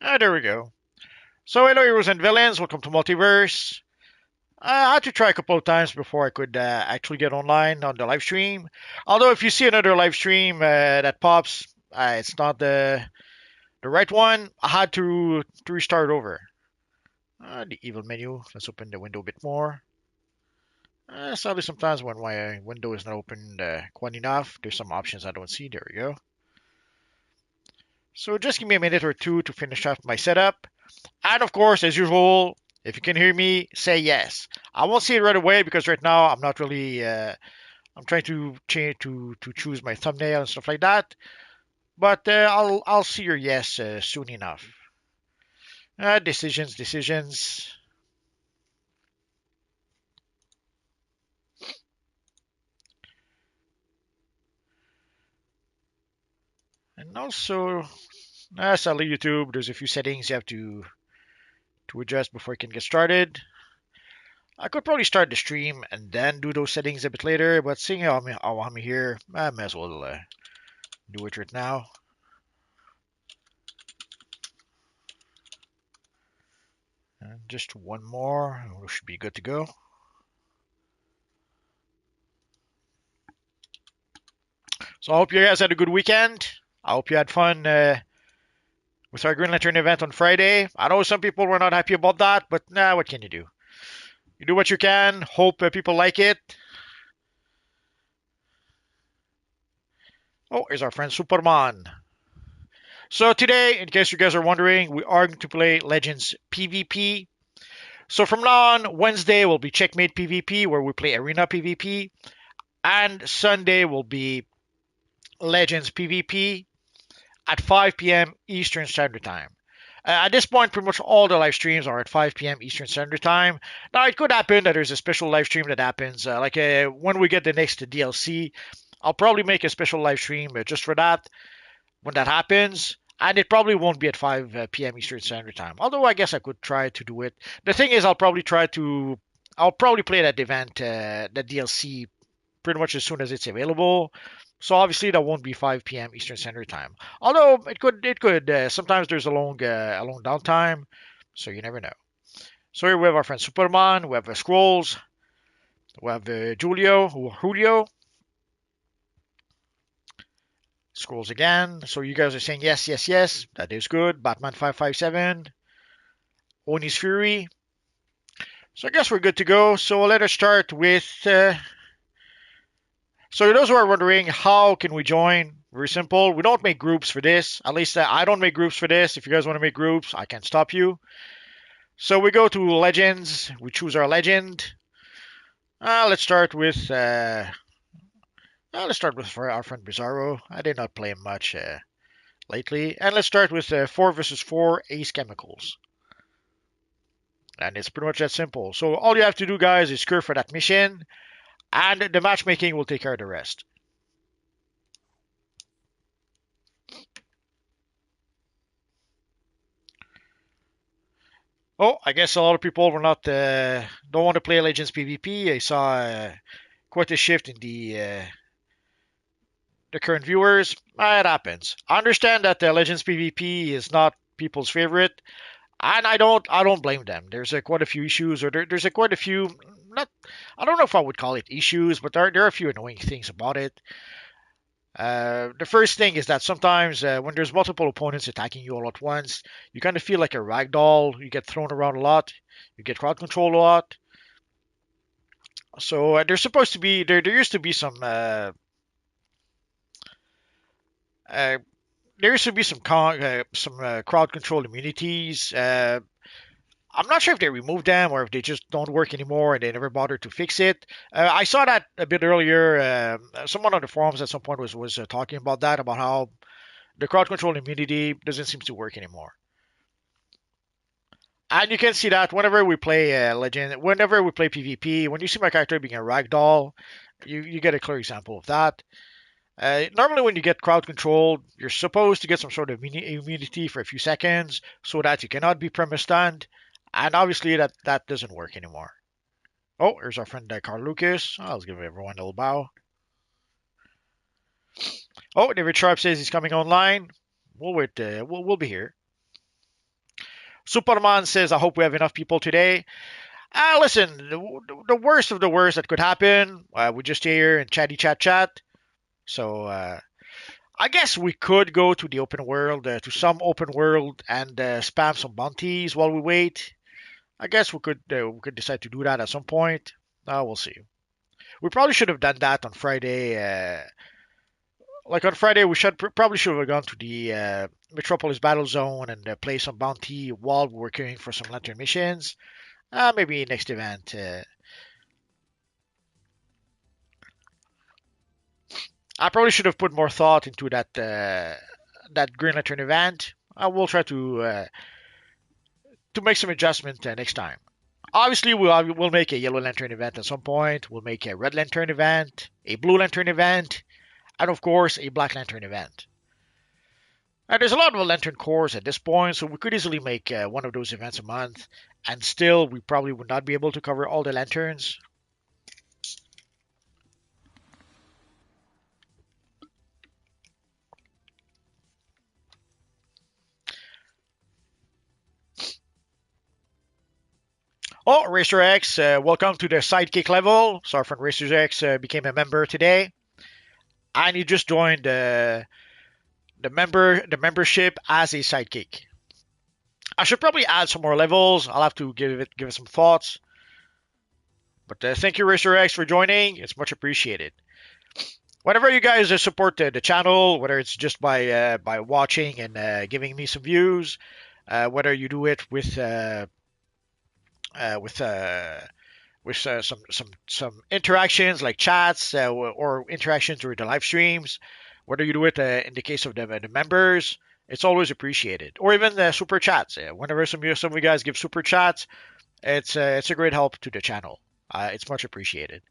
There we go. So hello heroes and villains, welcome to Multiverse. I had to try a couple of times before I could actually get online on the live stream. Although if you see another live stream that pops, it's not the right one. I had to restart over. The evil menu. Let's open the window a bit more. Sadly, sometimes when my window is not opened quite enough, there's some options I don't see. There we go. So just give me a minute or two to finish up my setup. And of course, as usual, if you can hear me, say yes. I won't see it right away because right now I'm not really. I'm trying to change to choose my thumbnail and stuff like that. But I'll see your yes soon enough. Decisions. And also, sadly, YouTube, there's a few settings you have to adjust before you can get started. I could probably start the stream and then do those settings a bit later, but seeing how I'm here, I may as well do it right now. And just one more, we should be good to go. So I hope you guys had a good weekend. I hope you had fun with our Green Lantern event on Friday. I know some people were not happy about that, but what can you do? You do what you can. Hope people like it. Oh, here's our friend Superman. So today, in case you guys are wondering, we are going to play Legends PvP. So from now on, Wednesday will be Checkmate PvP, where we play Arena PvP, and Sunday will be Legends PvP at 5 p.m. Eastern Standard Time. At this point, pretty much all the live streams are at 5 p.m. Eastern Standard Time. Now, it could happen that there's a special live stream that happens, when we get the next DLC. I'll probably make a special live stream just for that when that happens. And it probably won't be at 5 p.m. Eastern Standard Time. Although I guess I could try to do it. The thing is, I'll probably play that event, that DLC, pretty much as soon as it's available. So obviously that won't be 5 p.m. Eastern Standard Time. Although it could. Sometimes there's a long downtime, so you never know. So here we have our friend Superman. We have Scrolls. We have Julio. Scrolls again. So you guys are saying yes, yes, yes. That is good. Batman 557. Oni's Fury. So I guess we're good to go. So let us start with. So those who are wondering, how can we join? Very simple. We don't make groups for this. At least I don't make groups for this. If you guys want to make groups, I can't stop you. So we go to Legends. We choose our legend. Let's start with. Let's start with our friend Bizarro. I did not play him much lately, and let's start with 4 versus 4 Ace Chemicals. And it's pretty much that simple. So all you have to do, guys, is curve for that mission, and the matchmaking will take care of the rest. Oh, I guess a lot of people were not don't want to play Legends PvP. I saw quite a shift in the current viewers. It happens. I understand that Legends PvP is not people's favorite, and I don't blame them. There's quite a few issues, or there's quite a few. Not, I don't know if I would call it issues, but there are a few annoying things about it. The first thing is that sometimes when there's multiple opponents attacking you all at once, you kind of feel like a rag doll. You get thrown around a lot. You get crowd control a lot. So there's supposed to be there used to be uh, there used to be some crowd control immunities. I'm not sure if they removed them or if they just don't work anymore and they never bothered to fix it. I saw that a bit earlier. Someone on the forums at some point was talking about that, about how the crowd control immunity doesn't seem to work anymore. And you can see that whenever we play whenever we play PvP, when you see my character being a ragdoll, you get a clear example of that. Normally, when you get crowd controlled, you're supposed to get some sort of immunity for a few seconds so that you cannot be perma-stunned, and obviously that doesn't work anymore. Oh, here's our friend Carl Lucas. I'll give everyone a little bow. Oh, David Sharp says he's coming online. We'll wait. We'll be here. Superman says, I hope we have enough people today. Listen, the worst of the worst that could happen, we just stay here and chatty chat. So I guess we could go to the open world, to some open world, and spam some bounties while we wait. I guess we could decide to do that at some point. We'll see. We probably should have done that on Friday. Like on Friday, we probably should have gone to the Metropolis Battle Zone and play some bounty while we were queuing for some lantern missions. Maybe next event. I probably should have put more thought into that Green Lantern event. I will try to make some adjustment next time. Obviously, we'll make a Yellow Lantern event at some point. We'll make a Red Lantern event, a Blue Lantern event, and of course, a Black Lantern event. And there's a lot of Lantern cores at this point, so we could easily make one of those events a month, and still, we probably would not be able to cover all the lanterns. Oh, Racer X, welcome to the Sidekick level. So our friend Racer X became a member today, and he just joined the membership as a Sidekick. I should probably add some more levels. I'll have to give it some thoughts. But thank you, Racer X, for joining. It's much appreciated. Whenever you guys support the channel, whether it's just by watching and giving me some views, whether you do it with some interactions like chats or interactions during the live streams, whether you do it in the case of the members, it's always appreciated. Or even the super chats. Whenever some of you guys give super chats, it's a great help to the channel. It's much appreciated.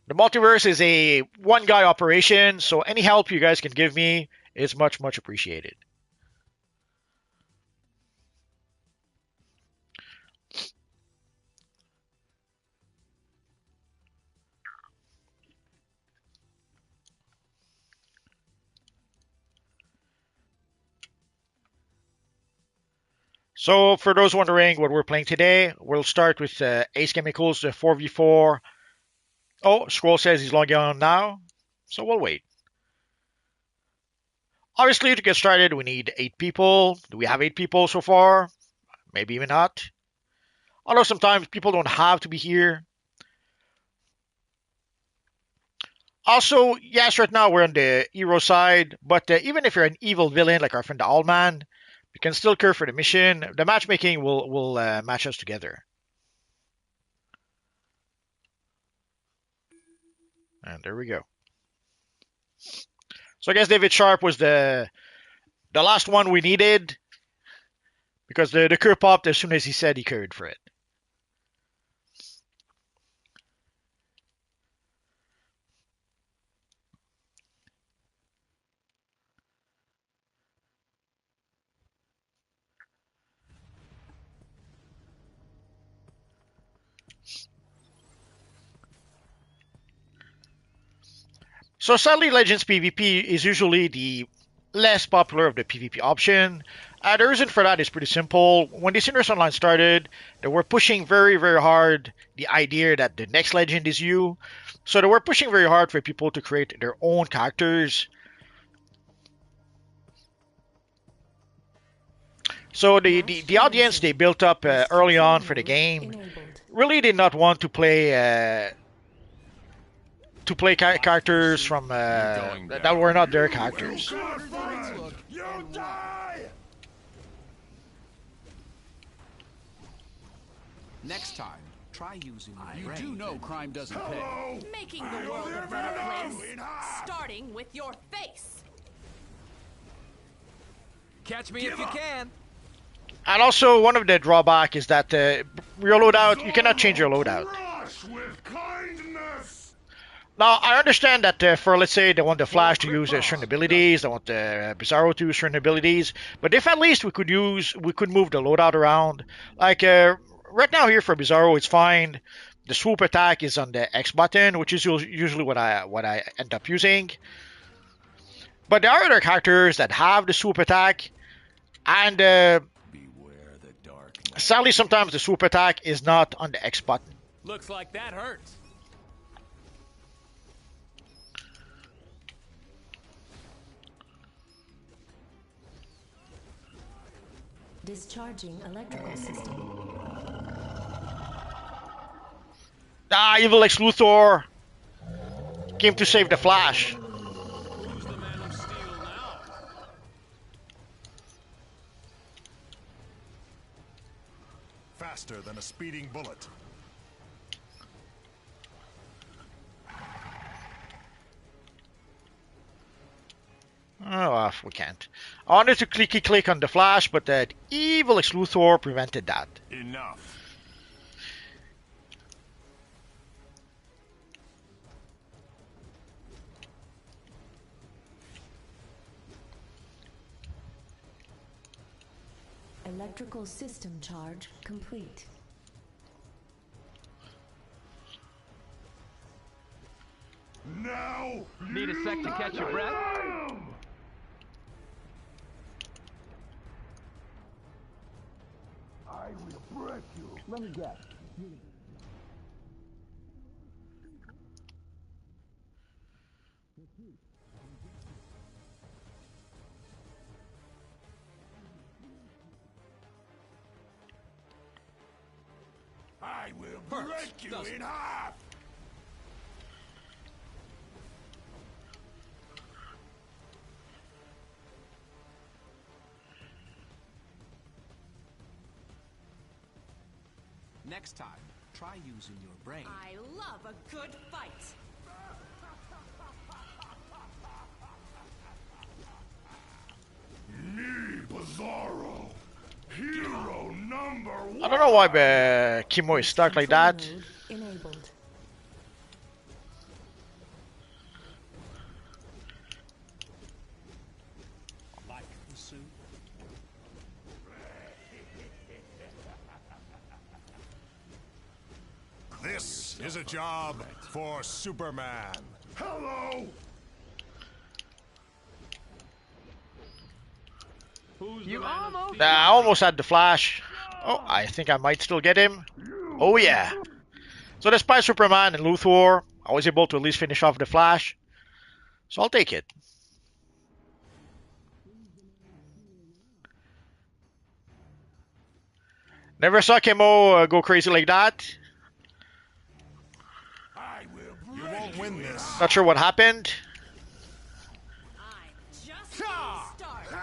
The multiverse is a one-guy operation, so any help you guys can give me is much appreciated. So for those wondering what we're playing today, we'll start with Ace Chemicals 4v4. Oh, Scroll says he's logging on now, so we'll wait. Obviously, to get started, we need 8 people. Do we have 8 people so far? Maybe even not. Although sometimes people don't have to be here. Also, yes, right now we're on the hero side, but even if you're an evil villain like our friend the Owlman, you can still care for the mission. The matchmaking will match us together. And there we go. So I guess David Sharp was the last one we needed, because the cure popped as soon as he said he cared for it. So sadly, Legends PvP is usually the less popular of the PvP option. The reason for that is pretty simple. When the Sinners Online started, they were pushing very hard the idea that the next legend is you. So they were pushing very hard for people to create their own characters. So the audience they built up early on for the game really did not want to play characters from that were not their characters. Next time, try using your brain. You do know crime doesn't pay. Making the world a better place, starting with your face. Catch me if you can. And also, one of the drawback is that your loadout, you cannot change your loadout. Now, I understand that for, let's say, they want the Flash to use certain abilities, they want the Bizarro to use certain abilities, but if at least we could move the loadout around. Like, right now here for Bizarro, it's fine. The swoop attack is on the X button, which is usually what I end up using. But there are other characters that have the swoop attack, and Sadly, sometimes the swoop attack is not on the X button. Looks like that hurts. Discharging electrical system. Ah, evil Lex Luthor came to save the Flash. Who's the man of steel now? Faster than a speeding bullet. Oh, we can't. I wanted to clicky click on the Flash, but that evil Lex Luthor prevented that. Enough. Electrical system charge complete. Now. Need a sec to catch your breath? I will break you. Let me guess. I will break you in half. Next time, try using your brain. I love a good fight. Me, Bizarro. Hero number one. I don't know why Kimo is stuck like that. Control mode enabled. Like the suit? This is a job for Superman. Hello. Who's You the man of almost- steel? I almost had the Flash. Oh, I think I might still get him. Oh yeah. So despite Superman and Luthor, I was able to at least finish off the Flash. So I'll take it. Never saw Kimo go crazy like that. I will. You won't win this. Not sure what happened. I'm just getting started.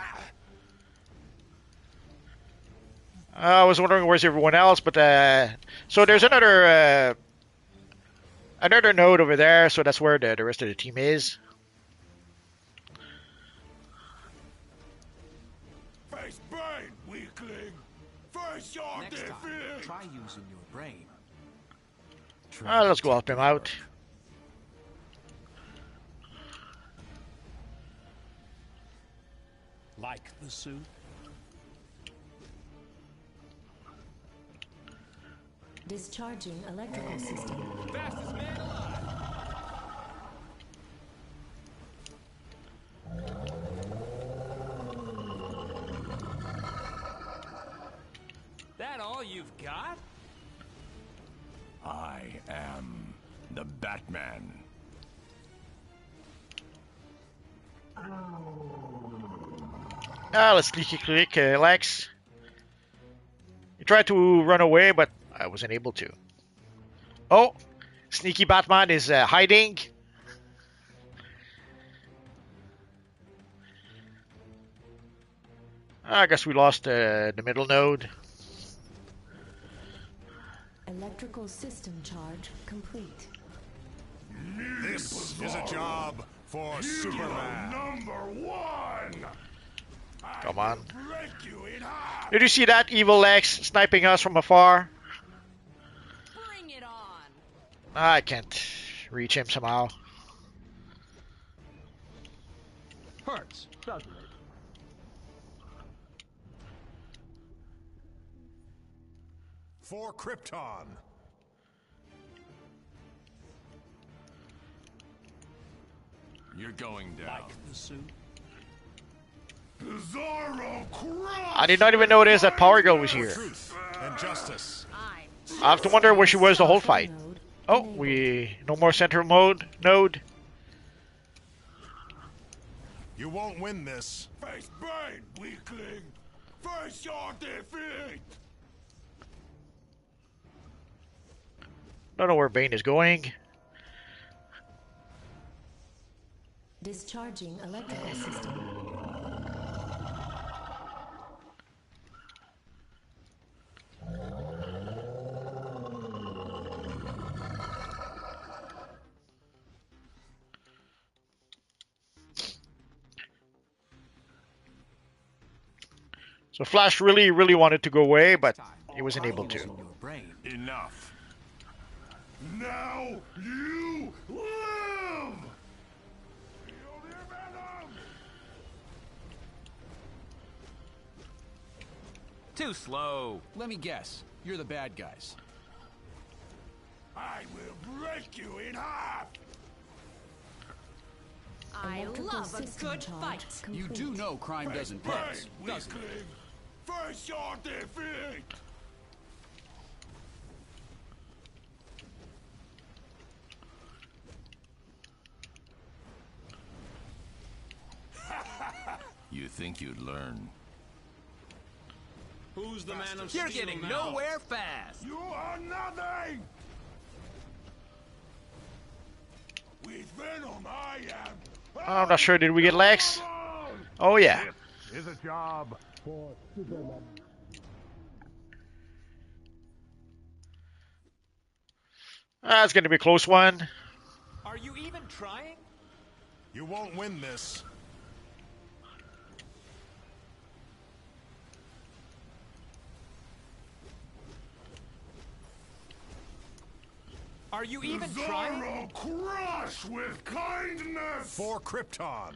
I was wondering where's everyone else, but so there's another node over there, so that's where the rest of the team is. Face brain, weakling. Face your Next time, defeat. try using your brain. Let's go help him out. Like the suit? Discharging electrical system. Fastest man alive. That all you've got? I am the Batman. Let's sneaky click, Lex. You tried to run away, but I wasn't able to. Oh, sneaky Batman is hiding. I guess we lost the middle node. Electrical system charge complete. This is a job for Superman. Number one. Come on. Break you in half. Did you see that evil Lex sniping us from afar? Bring it on. I can't reach him somehow. Hurts, doesn't it? For Krypton. You're going down. Like the suit? Bizarro crush. I did not even notice that Power Girl was here. Truth and justice. I have to wonder where she was the whole fight. Node Oh, enabled. no more central mode node. You won't win this. Face Bane, weakling. Face your defeat. Don't know where Bane is going. Discharging electrical system. So Flash really wanted to go away, but he wasn't able to. Using your brain. Enough. Now you live. Feel the venom. Too slow. Let me guess. You're the bad guys. I will break you in half. I Electrical love a system good charge fight. You complete. do know crime doesn't pay, Face Bane, doesn't it? weakling. Face your defeat. You think you'd learn? Who's the man of You're steel getting now? nowhere fast. You are nothing. With venom, I am. I'm not sure. Did we get Lex? Oh yeah. Is a job for Superman. It's going to be a close one. Are you even trying? You won't win this. Are you even trying? Bizarro crush with kindness. For Krypton.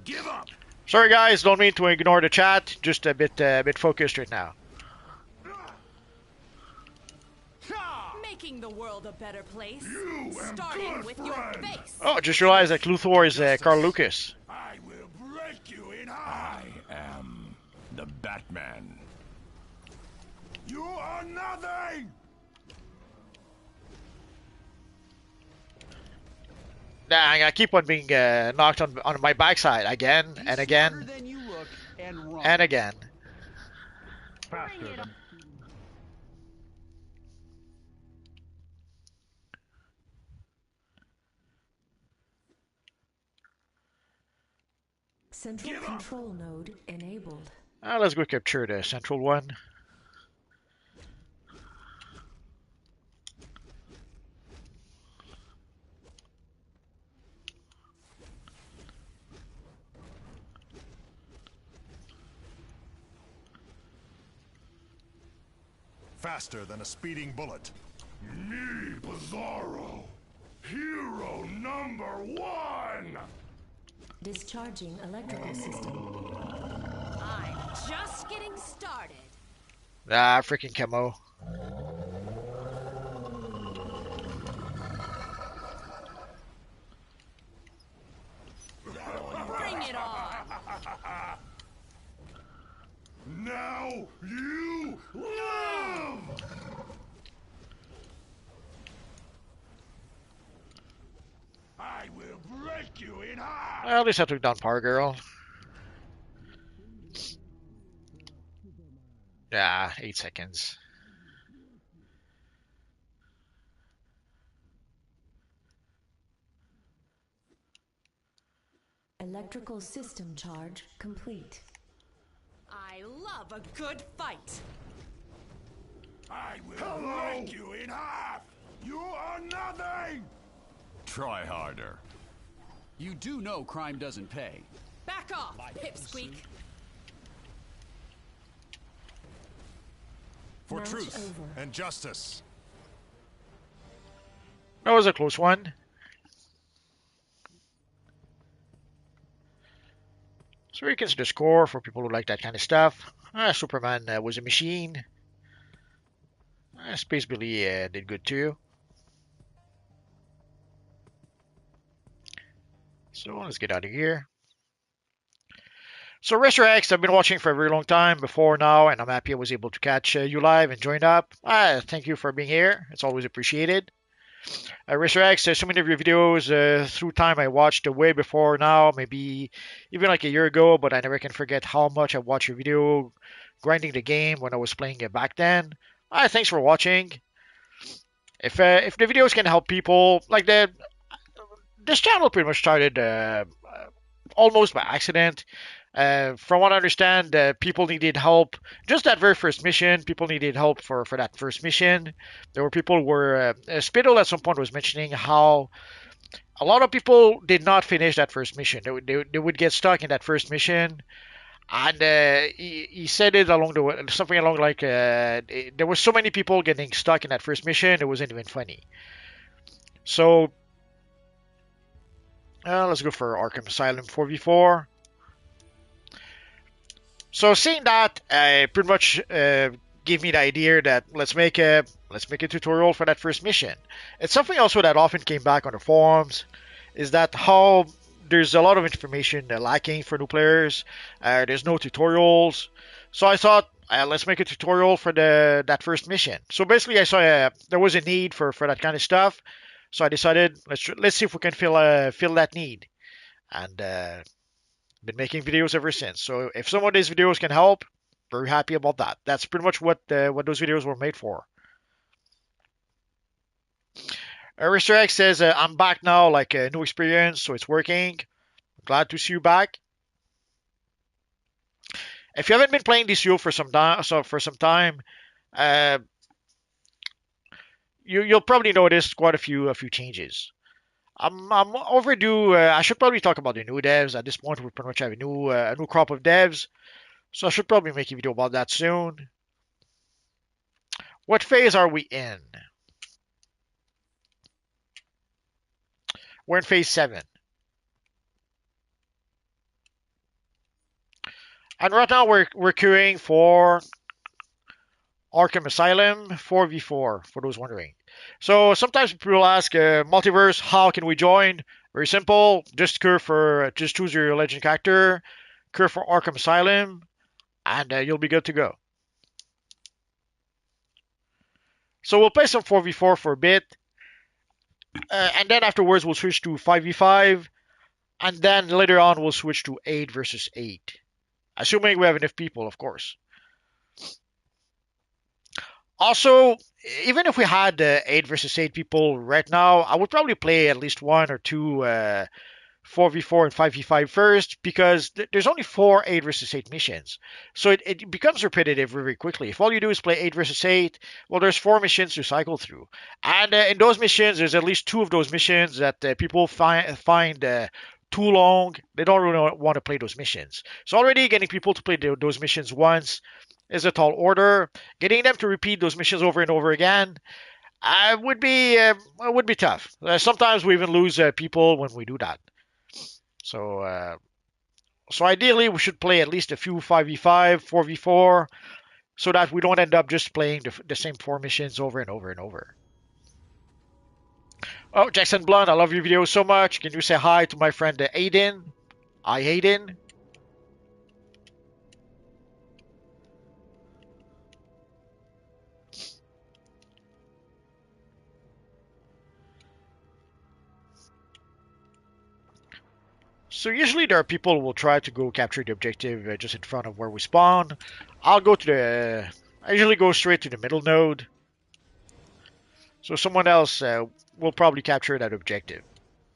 Give up. Sorry guys, don't mean to ignore the chat. Just a bit focused right now. Making the world a better place. You am Starting good with your friend. face. Oh, just realized that Luthor is Carl Lucas. I will break you in half. I am the Batman. You are nothing. Dang, I keep on being knocked on my backside again and Smarter again than you look and wrong. and again. Bring it on. Central control node enabled. Let's go capture the central one. Faster than a speeding bullet. Me, Bizarro. Hero number one. Discharging electrical system. I'm just getting started. Freaking camo. Bring it on. Now you live. I will break you in half. Well, at least I took down Power Girl. Yeah, 8 seconds. Electrical system charge complete. I love a good fight. I will break you in half. You are nothing. Try harder. You do know crime doesn't pay. Back off, Pipsqueak. For Match truth over. and justice. That was a close one. So we can see the score for people who like that kind of stuff. Superman was a machine. Space Billy did good too. So let's get out of here. So Resurrex, I've been watching for a very long time before now, and I'm happy I was able to catch you live and join up. Thank you for being here. It's always appreciated. Resurrex, so many of your videos through time I watched way before now, maybe even like a year ago, but I never can forget how much I watched your video grinding the game when I was playing it back then. Thanks for watching. If the videos can help people, like this channel pretty much started almost by accident. From what I understand, people needed help. Just that very first mission, people needed help for that first mission. There were people who were. Spittle at some point was mentioning how a lot of people did not finish that first mission. They would get stuck in that first mission. And he said it along the way, something along like there were so many people getting stuck in that first mission, it wasn't even funny. So let's go for Arkham Asylum 4v4. So seeing that, pretty much gave me the idea that let's make a tutorial for that first mission. It's something also that often came back on the forums, is that how there's a lot of information lacking for new players. There's no tutorials. So I thought, let's make a tutorial for that first mission. So basically, I saw there was a need for that kind of stuff. So I decided let's see if we can fill that need. And been making videos ever since. So if some of these videos can help, very happy about that. That's pretty much what those videos were made for. Mr. X says, I'm back now, like a new experience, so it's working. Glad to see you back. If you haven't been playing DCUO for some time, you'll probably notice quite a few changes. I'm overdue. I should probably talk about the new devs. At this point, we pretty much have a new crop of devs, so I should probably make a video about that soon. What phase are we in? We're in phase 7. And right now we're queuing for Arkham Asylum 4v4, for those wondering. So sometimes people ask, Multiverse, how can we join? Very simple. Just choose your legend character, queue for Arkham Asylum, and you'll be good to go. So we'll play some 4v4 for a bit. And then afterwards we'll switch to 5v5, and then later on we'll switch to 8 versus 8. Assuming we have enough people, of course. Also, even if we had 8 versus 8 people right now, I would probably play at least 1 or 2 4v4 and 5v5 first, because there's only 4 8 versus 8 missions. So it becomes repetitive very quickly. If all you do is play 8 versus 8, well, there's 4 missions to cycle through. And in those missions, there's at least 2 of those missions that people find too long. They don't really want to play those missions. So already getting people to play those missions once is a tall order. Getting them to repeat those missions over and over again would be tough. Sometimes we even lose people when we do that. So ideally we should play at least a few 5v5, 4v4, so that we don't end up just playing the same 4 missions over and over and over. Oh, Jackson Blunt, I love your videos so much. Can you say hi to my friend Aiden? Hi, Aiden. So usually there are people who will try to go capture the objective just in front of where we spawn. I usually go straight to the middle node. So someone else will probably capture that objective.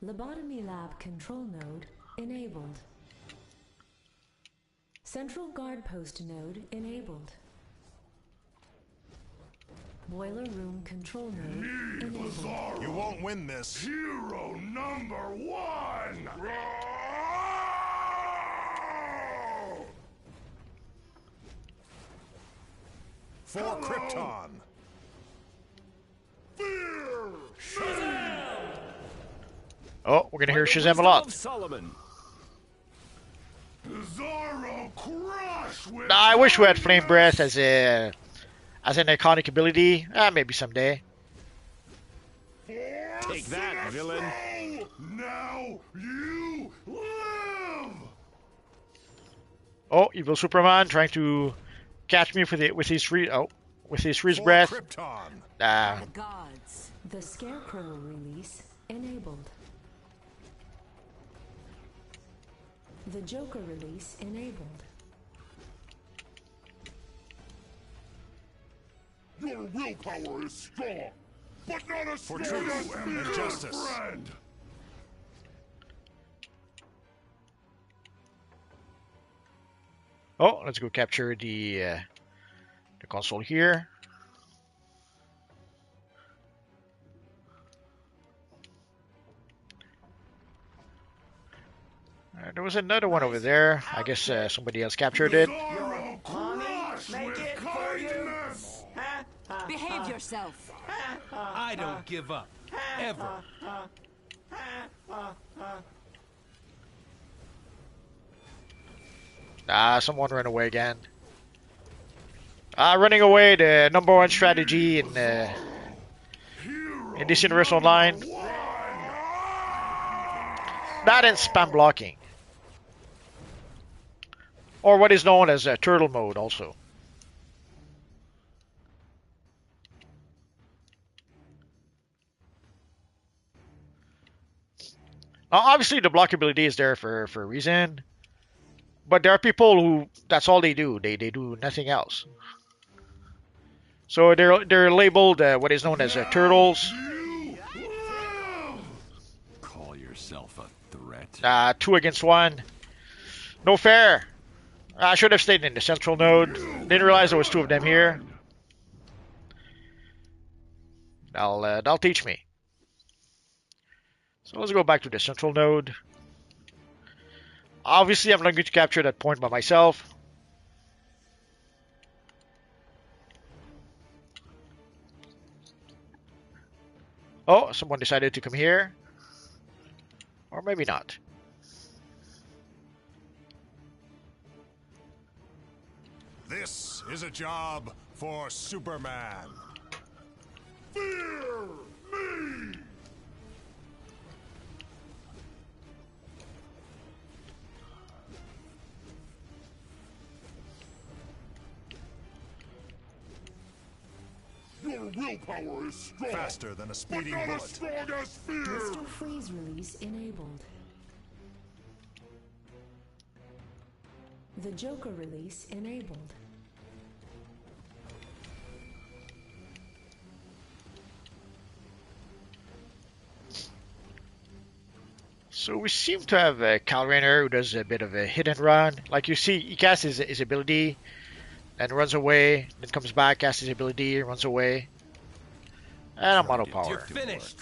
Lobotomy lab control node enabled. Central guard post node enabled. Boiler room control node enabled. You won't win this. Hero number 1! For Krypton! Fear! Oh, we're gonna hear Shazam a lot. Solomon. Zorro crush with I wish we had Flame Breath as an iconic ability. Maybe someday. Take that, villain. Now you live! Oh, evil Superman trying to catch me with his freeze breath. Krypton. Ah, The gods. The Scarecrow release enabled. The Joker release enabled. Your willpower is strong, but not as For strong truth as and fear, justice. friend. oh, let's go capture the console here. There was another one over there. I guess somebody else captured it. Sorrow crush with kindness. Behave yourself. I don't give up. Ever. Someone ran away again. Running away, the number one strategy in this universe online. That and spam blocking, or what is known as turtle mode, also. Now, obviously, the block ability is there for a reason, but there are people who that's all they do. They do nothing else. So they're labeled what is known as turtles. Call yourself a threat? 2 against 1. No fair. I should have stayed in the central node. Didn't realize there was 2 of them here. That'll teach me. So let's go back to the central node. Obviously, I'm not going to capture that point by myself. Oh, someone decided to come here. Or maybe not. This is a job for Superman. Fear me! Your willpower is strong. Faster than a speeding bullet. Not as strong as fear. Mr. Freeze release enabled. The Joker release enabled. So we seem to have a Kyle Rayner who does a bit of a hit and run. Like you see, he casts his ability and runs away, then comes back, casts his ability, runs away. And I'm auto You're power. finished.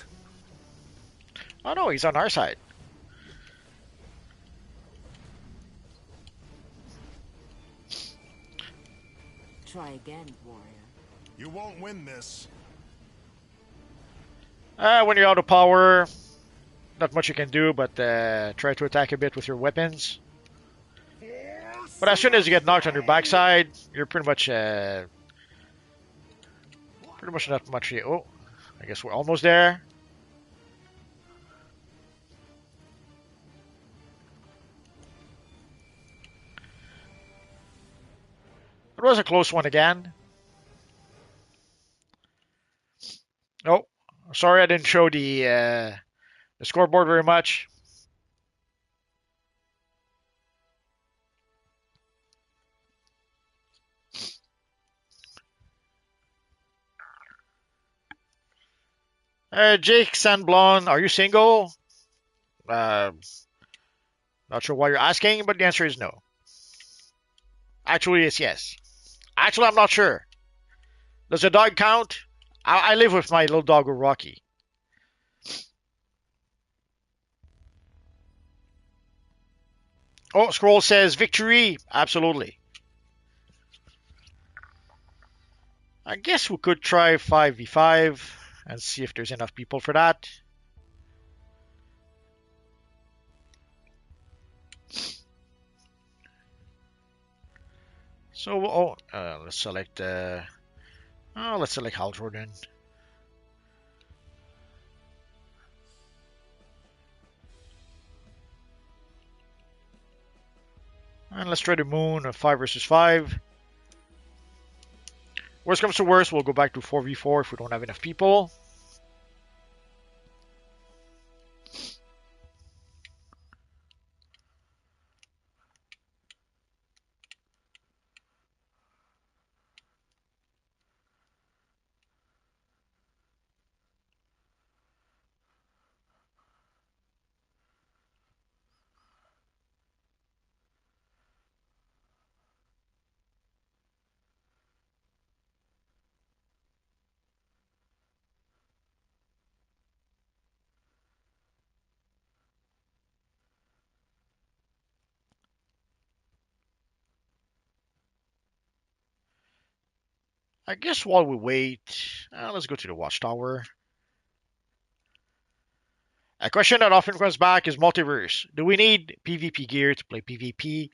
Oh no, he's on our side. Try again, warrior. You won't win this. When you're out of power, not much you can do, but try to attack a bit with your weapons. But as soon as you get knocked on your backside, you're pretty much not much. Oh, I guess we're almost there. It was a close one again. Oh, sorry I didn't show the scoreboard very much. Jake Sandblon, are you single? Not sure why you're asking, but the answer is no. Actually, it's yes. Actually, I'm not sure. Does a dog count? I live with my little dog, Rocky. Oh, Scroll says victory. Absolutely. I guess we could try 5v5 and see if there's enough people for that. So, let's select let's select Hal Jordan. And let's try the moon, 5 versus 5. Worst comes to worst, we'll go back to 4v4 if we don't have enough people. I guess while we wait, let's go to the watchtower. A question that often comes back is multiverse. Do we need PvP gear to play PvP?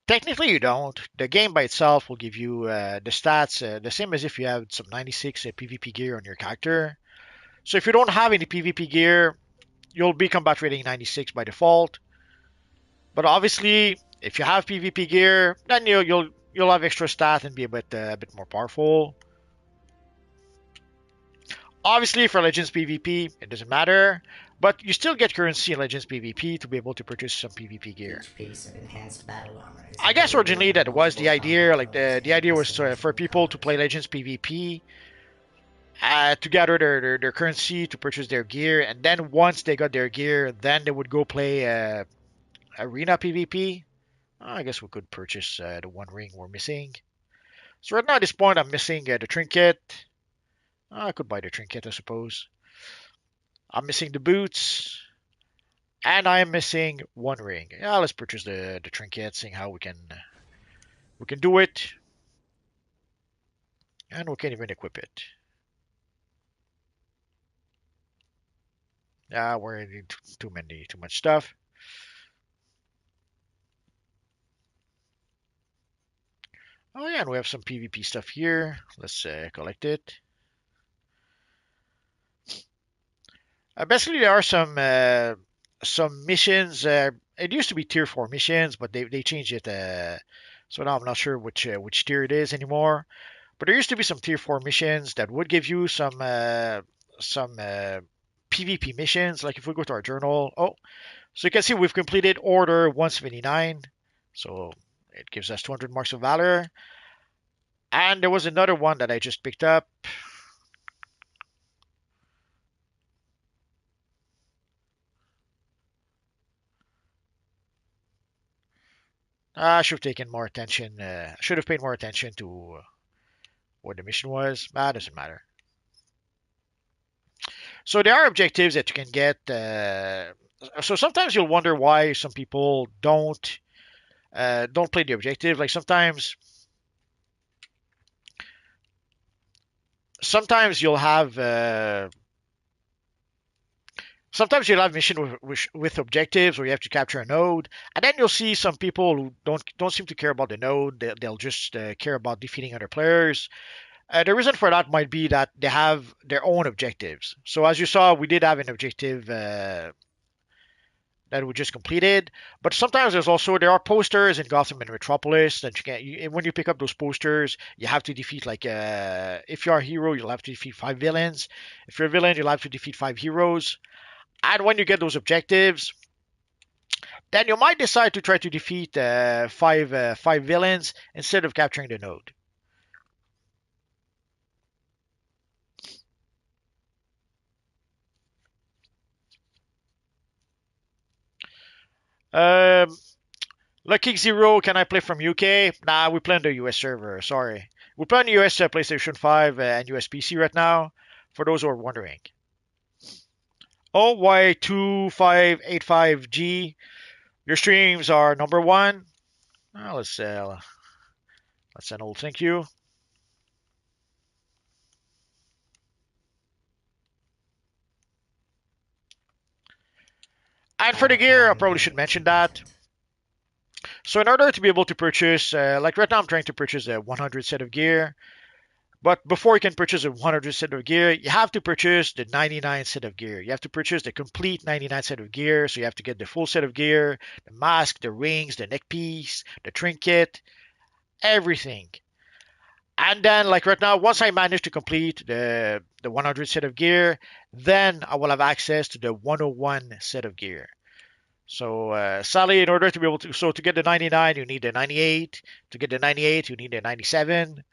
Technically, you don't. The game by itself will give you the stats the same as if you had some 96 PvP gear on your character. So if you don't have any PvP gear, you'll be combat rating 96 by default. But obviously, if you have PvP gear, then you'll have extra stat and be a bit more powerful. Obviously, for Legends PvP, it doesn't matter, but you still get currency in Legends PvP to be able to purchase some PvP gear. Each piece of enhanced battle armor is I guess originally that was the idea. Like the idea was multiple for people to play Legends PvP, to gather their currency to purchase their gear, and then once they got their gear, then they would go play Arena PvP. I guess we could purchase the one ring we're missing. So right now at this point, I'm missing the trinket. I could buy the trinket, I suppose. I'm missing the boots. And I am missing one ring. Yeah, let's purchase the trinket, seeing how we can do it. And we can't even equip it. Yeah, we're in too much stuff. Oh yeah, and we have some PvP stuff here. Let's collect it. Basically, there are some missions. It used to be tier 4 missions, but they changed it. So now I'm not sure which tier it is anymore. But there used to be some tier 4 missions that would give you some PvP missions. Like if we go to our journal, so you can see we've completed Order 179. So it gives us 200 marks of valor. And there was another one that I just picked up. I should have taken more attention. Should have paid more attention to what the mission was. That doesn't matter. So there are objectives that you can get. So sometimes you'll wonder why some people don't play the objective. Like sometimes you'll have. Sometimes you'll have mission with objectives where you have to capture a node, and then you'll see some people who don't seem to care about the node. They'll just care about defeating other players. The reason for that might be that they have their own objectives. So as you saw, we did have an objective that we just completed. But sometimes there are posters in Gotham and Metropolis that when you pick up those posters, you have to defeat if you are a hero, you'll have to defeat 5 villains. If you're a villain, you'll have to defeat 5 heroes. And when you get those objectives, then you might decide to try to defeat 5 villains instead of capturing the node. Lucky Zero, can I play from UK? Nah, we play on the US server. Sorry, we play on the US PlayStation 5 and US PC right now. For those who are wondering. OY2585G, your streams are number 1. Let's send an old thank you. And for the gear, I probably should mention that. So in order to be able to purchase, like right now I'm trying to purchase a 100 set of gear. But before you can purchase a 100 set of gear, you have to purchase the 99 set of gear. You have to purchase the complete 99 set of gear. So you have to get the full set of gear, the mask, the rings, the neck piece, the trinket, everything. And then, like right now, once I manage to complete the 100 set of gear, then I will have access to the 101 set of gear. So, Sally, in order to be able to, so to get the 99, you need the 98. To get the 98, you need the 97.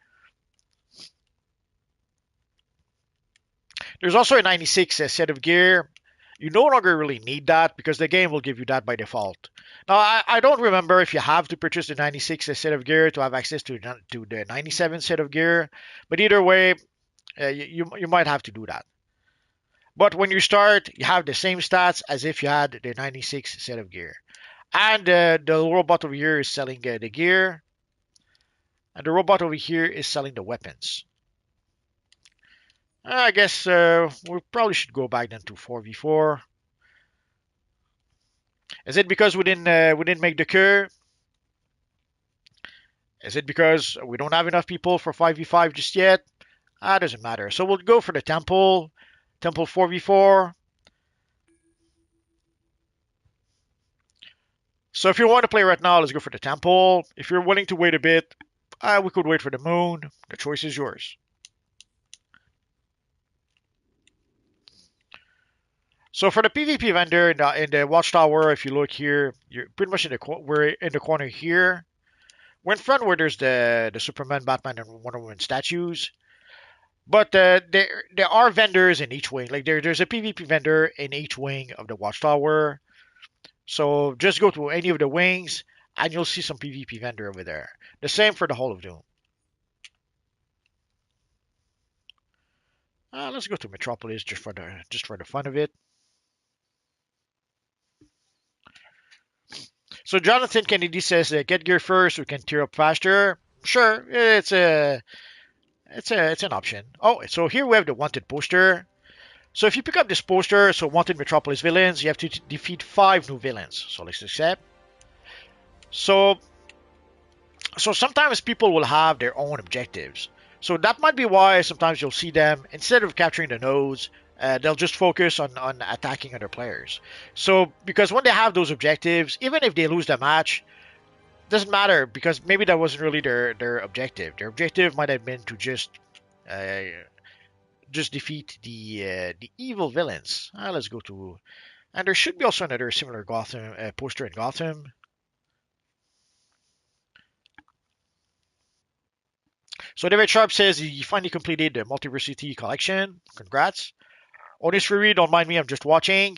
There's also a 96 set of gear. You no longer really need that because the game will give you that by default. Now, I don't remember if you have to purchase the 96 set of gear to have access to the 97 set of gear, but either way, you might have to do that. But when you start, you have the same stats as if you had the 96 set of gear. And the robot over here is selling the gear, and the robot over here is selling the weapons. I guess we probably should go back then to 4v4. Is it because we didn't make the queue? Is it because we don't have enough people for 5v5 just yet? Doesn't matter. So we'll go for the temple 4v4. So if you want to play right now, let's go for the temple. If you're willing to wait a bit, we could wait for the moon. The choice is yours. So for the PvP vendor in the watchtower, if you look here, you're pretty much we're in the corner here. We're in front where there's the Superman, Batman, and Wonder Woman statues. But there are vendors in each wing. Like there's a PvP vendor in each wing of the watchtower. So just go to any of the wings and you'll see some PvP vendor over there. The same for the Hall of Doom. Let's go to Metropolis just for the fun of it. So Jonathan Kennedy says, "Get gear first. We can tier up faster." Sure, it's an option. Oh, so here we have the wanted poster. So if you pick up this poster, so wanted Metropolis villains, you have to defeat 5 new villains. So let's accept. So sometimes people will have their own objectives. So that might be why sometimes you'll see them, instead of capturing the nodes, they'll just focus on attacking other players. So because when they have those objectives, even if they lose the match, doesn't matter because maybe that wasn't really their objective. Their objective might have been to just defeat the evil villains. Let's go to, and there should be also another similar Gotham poster in Gotham. So David Sharp says you finally completed the Multiversity collection. Congrats. Onis Fury, don't mind me, I'm just watching.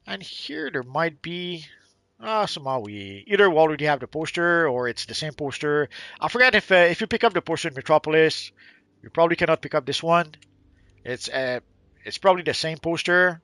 And here there might be somehow we either we already have the poster or it's the same poster. I forget if you pick up the poster in Metropolis, you probably cannot pick up this one. It's probably the same poster.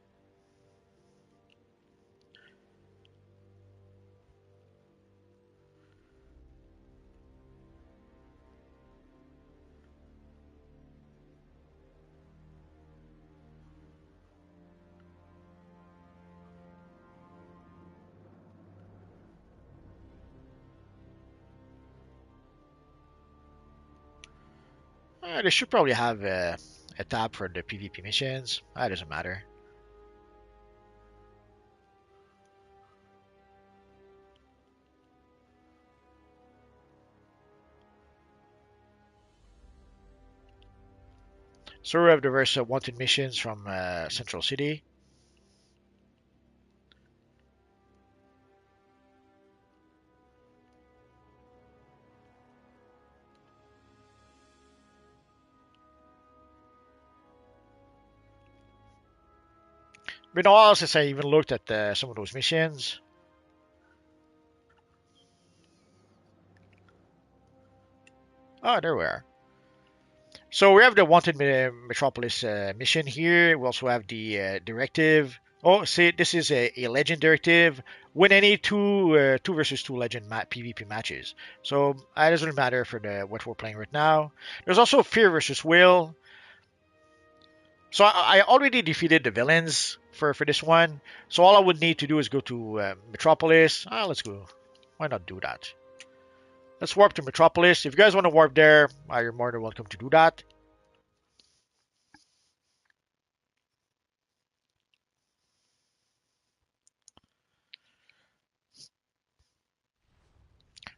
They should probably have a tab for the PvP missions. That doesn't matter. So we have diverse wanted missions from Central City. Been a while since I even looked at some of those missions. Oh, there we are. So we have the wanted Metropolis mission here. We also have the directive. Oh, see, this is a legend directive. Win any 2 versus 2 legend PvP matches. So it doesn't matter for what we're playing right now. There's also Fear versus Will. So I already defeated the villains for this one. So all I would need to do is go to Metropolis. Let's go. Why not do that? Let's warp to Metropolis. If you guys want to warp there, you're more than welcome to do that.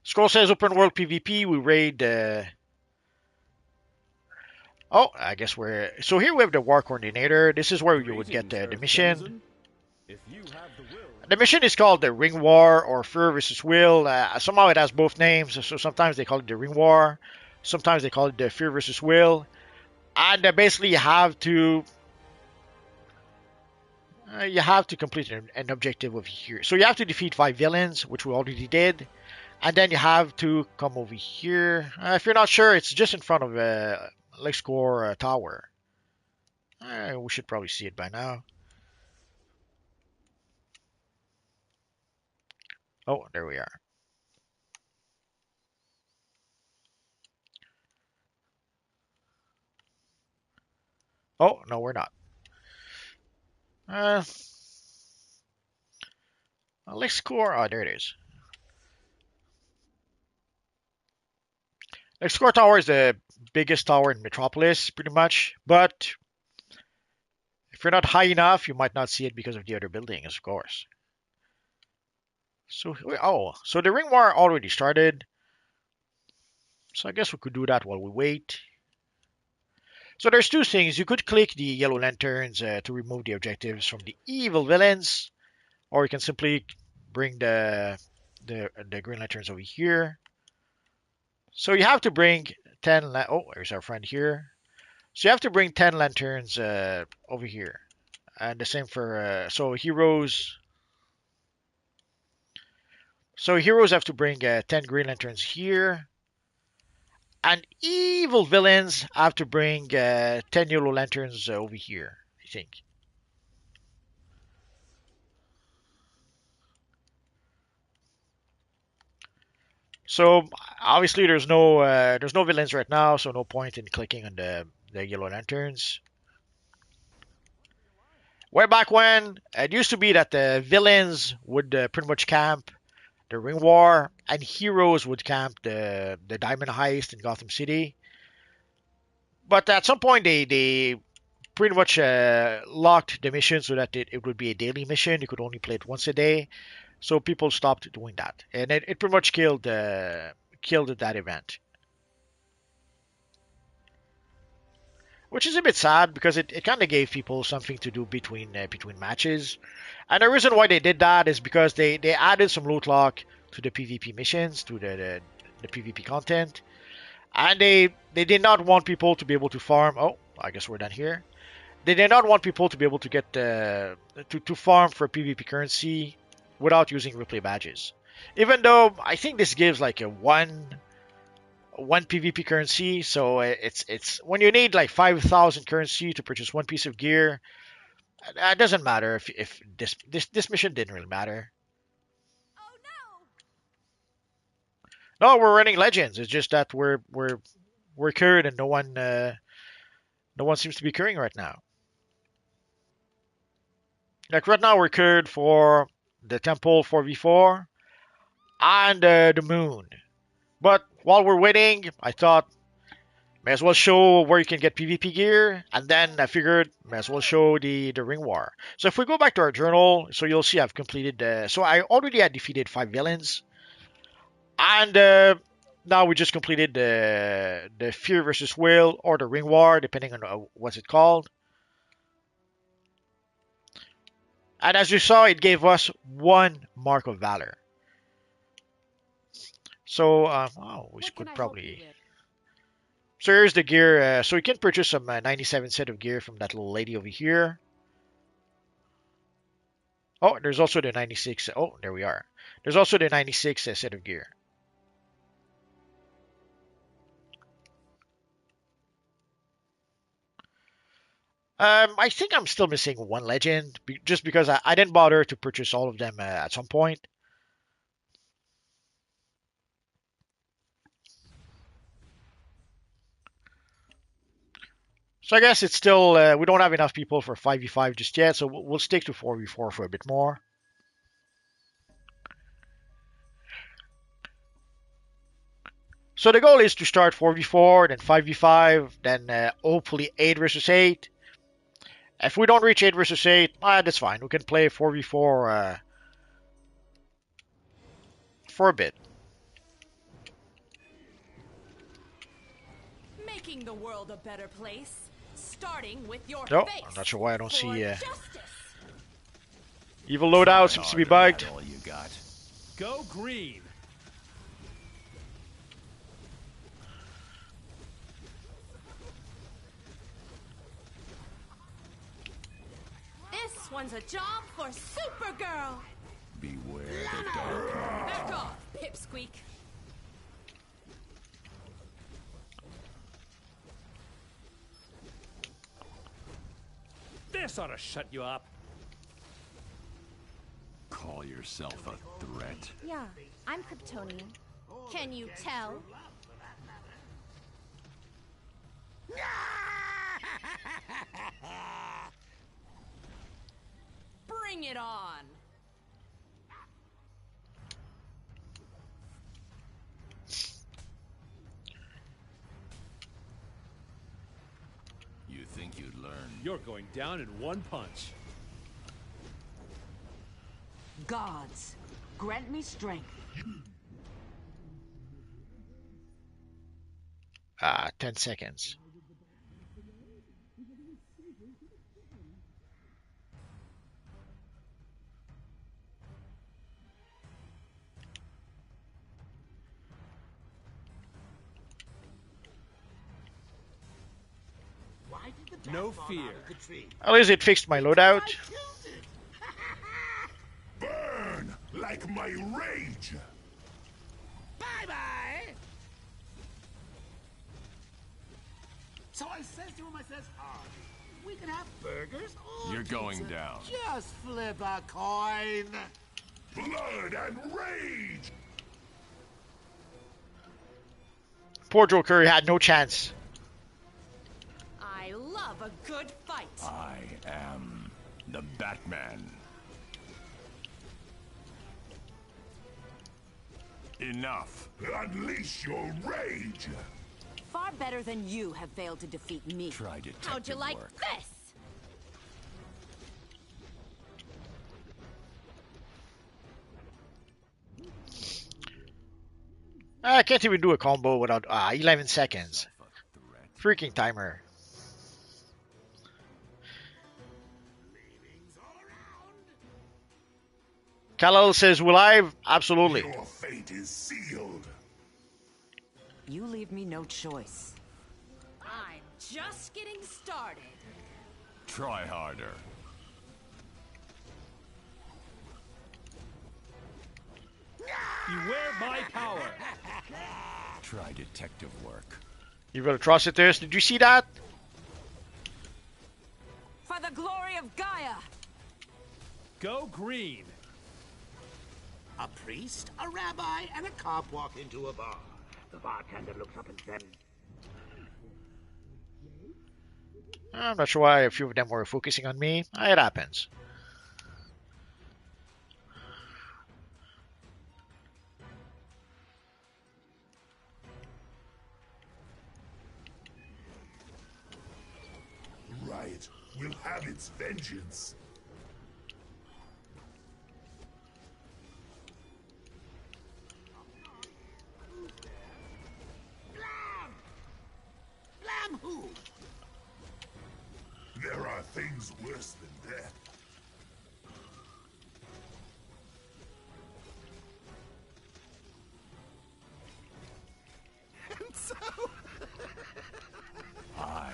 Scroll says open world PvP. We raid. Oh, I guess we're. So here we have the war coordinator. This is where you would get the mission. The mission is called the Ring War or Fear versus Will. Somehow it has both names. So sometimes they call it the Ring War. Sometimes they call it the Fear versus Will. And basically you have to complete an objective over here. So you have to defeat 5 villains, which we already did. And then you have to come over here. If you're not sure, it's just in front of LexCorp Tower. We should probably see it by now. Oh, there we are. Oh, no, we're not. LexCorp. Oh, there it is. LexCorp Tower is the biggest tower in Metropolis, pretty much. But if you're not high enough, you might not see it because of the other buildings, of course. So, so the Ring War already started. So I guess we could do that while we wait. So there's two things. You could click the yellow lanterns to remove the objectives from the evil villains. Or you can simply bring the green lanterns over here. So you have to bring 10... Oh, there's our friend here. So you have to bring 10 lanterns over here. And the same for... so heroes... So heroes have to bring 10 green lanterns here. And evil villains have to bring 10 yellow lanterns over here, I think. So obviously there's no villains right now, so no point in clicking on the yellow lanterns. Way back when, it used to be that the villains would pretty much camp the Ring War, and heroes would camp the Diamond Heist in Gotham City. But at some point they pretty much locked the mission so that it would be a daily mission. You could only play it once a day. So people stopped doing that, and it pretty much killed that event, which is a bit sad because it kind of gave people something to do between matches. And the reason why they did that is because they added some loot lock to the PvP missions, to the PvP content, and they did not want people to be able to farm. Oh, I guess we're done here. They did not want people to be able to get to farm for PvP currency without using replay badges. Even though I think this gives like a one PvP currency, so it's when you need like 5,000 currency to purchase one piece of gear. It doesn't matter if this mission didn't really matter. Oh no! No, we're running legends. It's just that we're cured and no one seems to be curing right now. Like right now we're cured for the Temple 4v4 and the Moon. But while we're waiting, I thought may as well show where you can get PvP gear, and then I figured may as well show the Ring War. So if we go back to our journal, so you'll see I've completed. So I already had defeated 5 villains, and now we just completed the Fear versus Will or the Ring War, depending on what's it called. And as you saw, it gave us 1 Mark of Valor. So, we could probably... So here's the gear. So you can purchase some 97 set of gear from that little lady over here. Oh, there's also the 96. Oh, there we are. There's also the 96 set of gear. I think I'm still missing 1 legend, just because I didn't bother to purchase all of them at some point. So I guess it's still, we don't have enough people for 5v5 just yet, so we'll stick to 4v4 for a bit more. So the goal is to start 4v4, then 5v5, then hopefully 8 versus 8. If we don't reach 8 versus 8, that's fine. We can play 4v4 for a bit. Making the world a better place, starting with your No, face. I'm not sure why I don't see justice. evil loadout seems to be bugged. All you got. Go green. This one's a job for Supergirl. Beware the dark. Back off, Pipsqueak. This ought to shut you up. Call yourself a threat. Yeah, I'm Kryptonian. Can you tell? Bring it on. You think you'd learn? You're going down in one punch. Gods, grant me strength. 10 seconds. No fear. At least it fixed my loadout. Burn like my rage. Bye-bye. So I says to him, I says, we can have burgers or You're going pizza. down. Just flip a coin. Blood and rage. Poor Joe Curry had no chance. I love a good fight. I am the Batman. Enough. Unleash your rage. Far better than you have failed to defeat me. Try detective How'd you like work. this? I can't even do a combo without 11 seconds. Freaking timer. Kal-El says, will I? Absolutely. Your fate is sealed. You leave me no choice. I'm just getting started. Try harder. Beware my power. Try detective work. You better trust it, this. Did you see that? For the glory of Gaia! Go green. A priest, a rabbi, and a cop walk into a bar. The bartender looks up and says, I'm not sure why a few of them were focusing on me. It happens. Riot will have its vengeance. Blam who? There are things worse than death. And so, I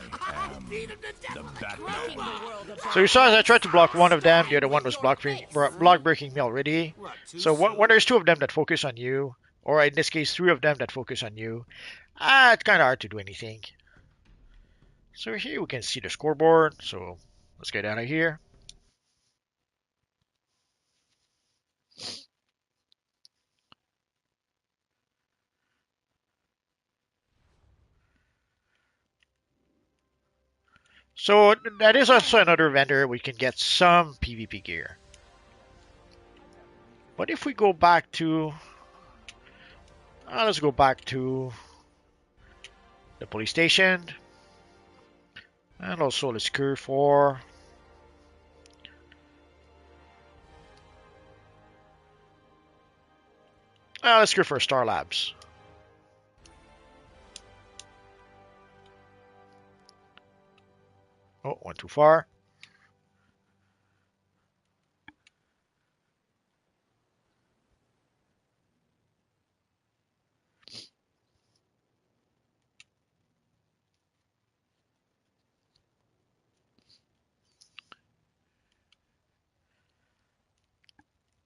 am beat him to death the with a Batman. Making the world a So you saw as I tried to block one of them, the other one was block breaking me already. So when there's two of them that focus on you, or in this case, three of them that focus on you, it's kind of hard to do anything. So here we can see the scoreboard. So let's get out of here. So that is also another vendor we can get some PvP gear. But if we go back to, let's go back to the police station. And also let's secure for let's go for Star Labs. Oh, went too far.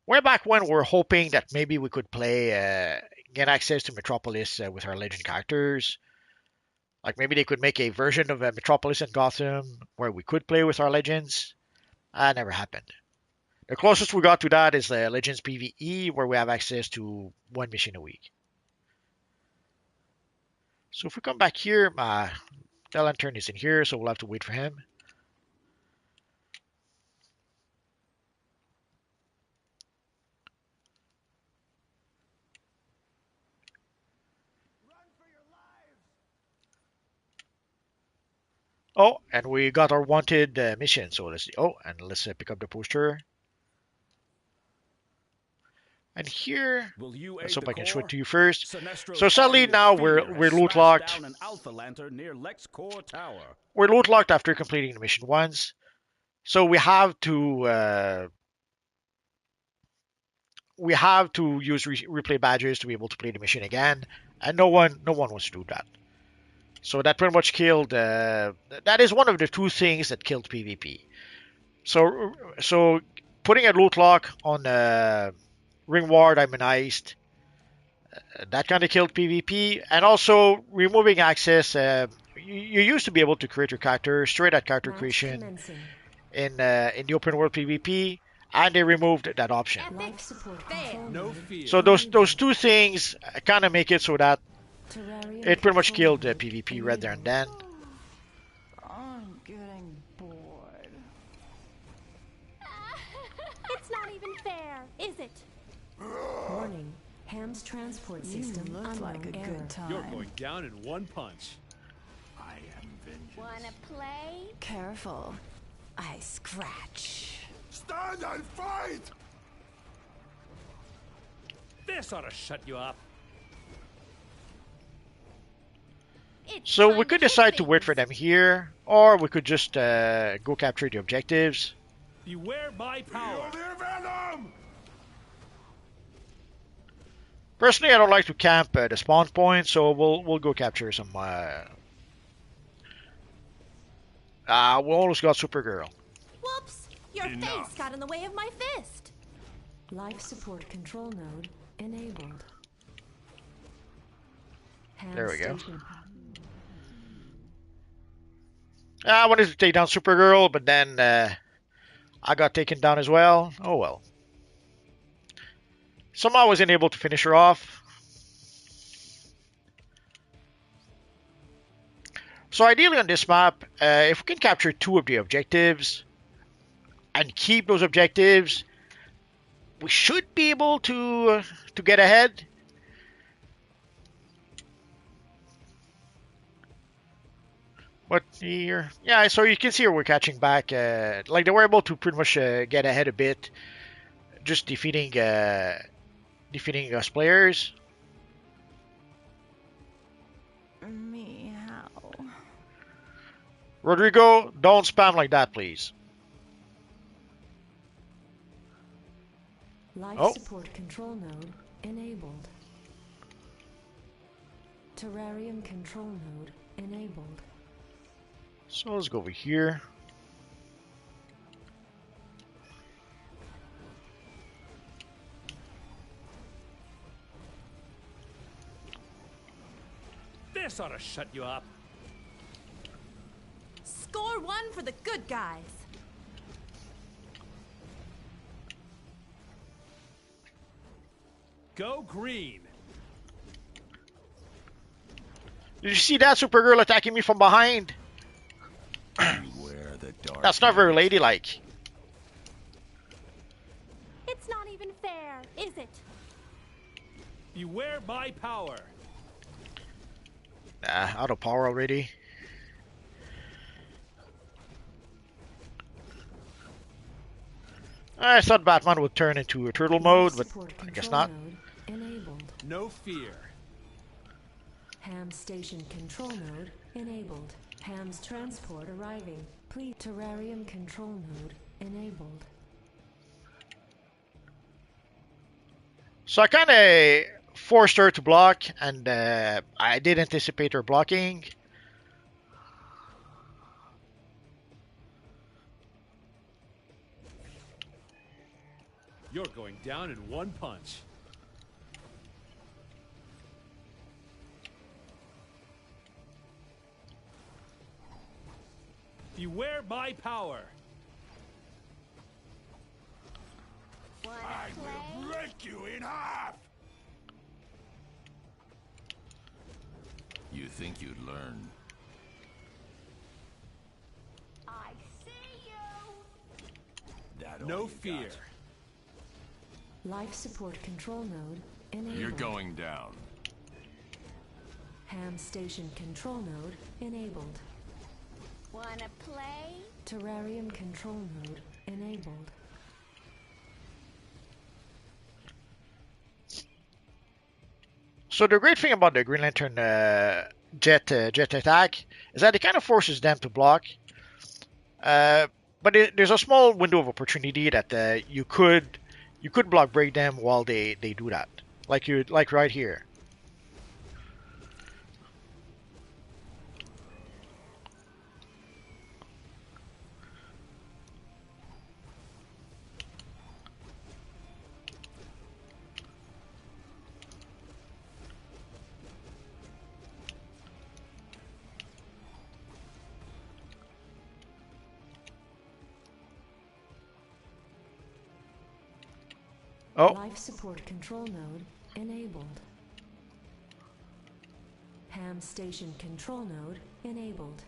Way back when we were hoping that maybe we could play, get access to Metropolis with our legend characters. Like maybe they could make a version of Metropolis and Gotham where we could play with our legends. That never happened. The closest we got to that is Legends PvE, where we have access to one mission a week. So if we come back here, the Lantern is in here, so we'll have to wait for him. Oh, and we got our wanted mission. So let's see. Oh, and let's pick up the poster. And here, let's hope I can show it to you first. So sadly now we're loot locked. We're loot locked after completing the mission once. So we have to use replay badges to be able to play the mission again, and no one wants to do that. So that pretty much killed. That is one of the two things that killed PvP. So putting a loot lock on Ring Ward Immunized, that kind of killed PvP, and also removing access. You used to be able to create your character straight at character creation in the open world PvP, and they removed that option. No fear. So those two things kind of make it so that it pretty much killed PvP right there and then. I'm getting bored. It's not even fair, is it? Warning. Ham's transport system Looks like a unknown good error. time. You're going down in one punch. I am vengeance. Wanna play? Careful. I scratch. Stand and fight! This ought to shut you up. It's So time we could to decide to things. wait for them here, or we could just go capture the objectives. Beware my power. Feel the venom! Personally, I don't like to camp the spawn point, so we'll go capture some. We almost got Supergirl. Whoops! Your Enough. face got in the way of my fist. Life support control node enabled. Ham There we go. station. I wanted to take down Supergirl, but then I got taken down as well. Oh well. Somehow I wasn't able to finish her off. So ideally on this map, if we can capture 2 of the objectives and keep those objectives, we should be able to get ahead. But here, yeah, so you can see we're catching back. Like they were able to pretty much get ahead a bit, just defeating us players. Meow. Rodrigo, don't spam like that, please. Life Oh. support control node enabled. Terrarium control node enabled. So let's go over here. This ought to shut you up. Score 1 for the good guys. Go green. Did you see that Supergirl attacking me from behind? Beware the dark. That's not very ladylike. It's not even fair, is it? Beware my power. Out of power already. I thought Batman would turn into a turtle mode, but I guess not. Enabled. No fear. Ham station control node enabled. Ham's transport arriving. Please terrarium control node enabled. So I kind of forced her to block, and I did anticipate her blocking. You're going down in one punch. Beware my power. I will break you in half! You think you'd learn? I see you. That all No you fear. got? Life support control node enabled. You're going down. Ham station control node enabled. Wanna play? Terrarium control node enabled. So the great thing about the Green Lantern jet attack is that it kind of forces them to block. But there's a small window of opportunity that you could block break them while they do that, like right here. Oh, Life support control node enabled. Ham station control node enabled.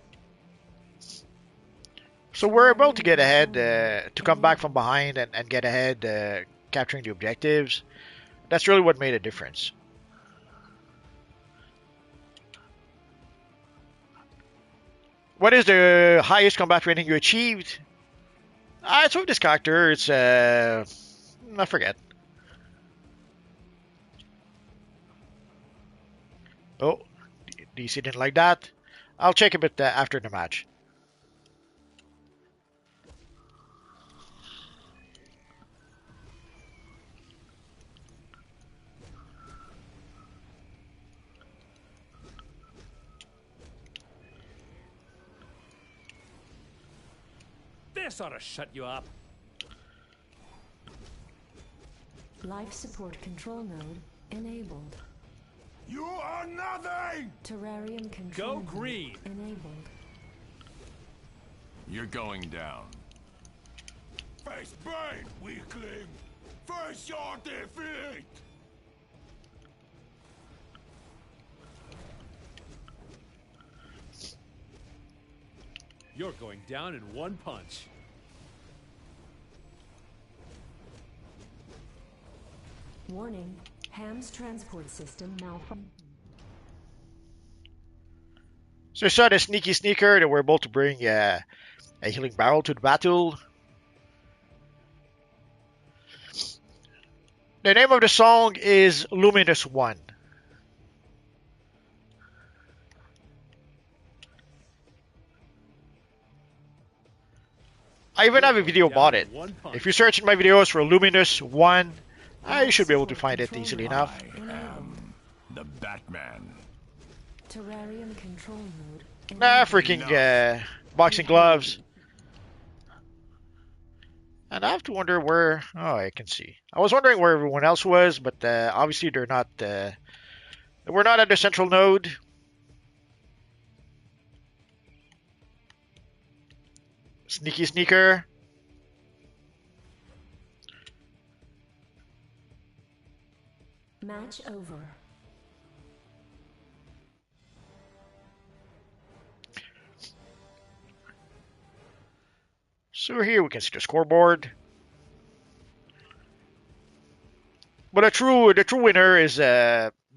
so we're about to get ahead, to come back from behind and get ahead, capturing the objectives. That's really what made a difference. What is the highest combat rating you achieved? It's with this character. It's I forget. Oh, DC didn't like that. I'll check a bit after the match. This ought to shut you up. Life support control node enabled. You are nothing! Terrarium control Go node green. enabled. You're going down. Face Bane, weakling! Face your defeat! You're going down in one punch. Warning, Ham's transport system malfunction. So I saw the sneaky sneaker that we're able to bring a healing barrel to the battle. The name of the song is Luminous One. I even have a video about it. If you search in my videos for Luminous One, you should be able to find it easily enough. I am the Batman. Terrarium control node. Nah, freaking boxing gloves. And I have to wonder where... Oh, I can see. I was wondering where everyone else was, but obviously they're not... we're not at the central node. Sneaky sneaker. Match over. So here we can see the scoreboard. But the true winner is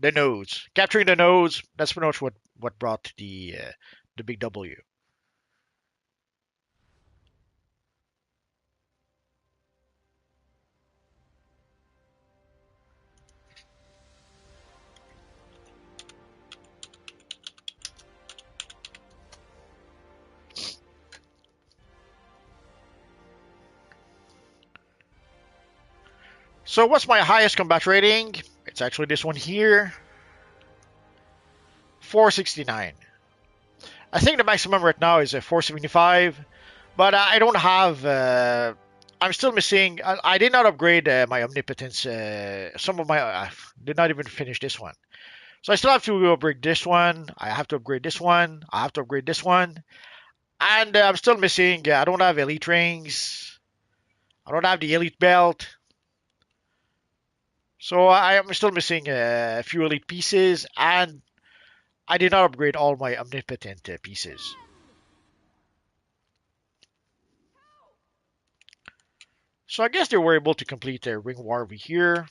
the nodes. Capturing the nodes, that's pretty much what brought the big W. So what's my highest combat rating? It's actually this one here, 469. I think the maximum right now is 475, but I don't have. I'm still missing. I did not upgrade my omnipotence. Some of my I did not even finish this one, so I still have to upgrade this one. I have to upgrade this one. I have to upgrade this one, and I'm still missing. I don't have elite rings. I don't have the elite belt. So I am still missing a few elite pieces, and I did not upgrade all my omnipotent pieces. So I guess they were able to complete their ring war over here.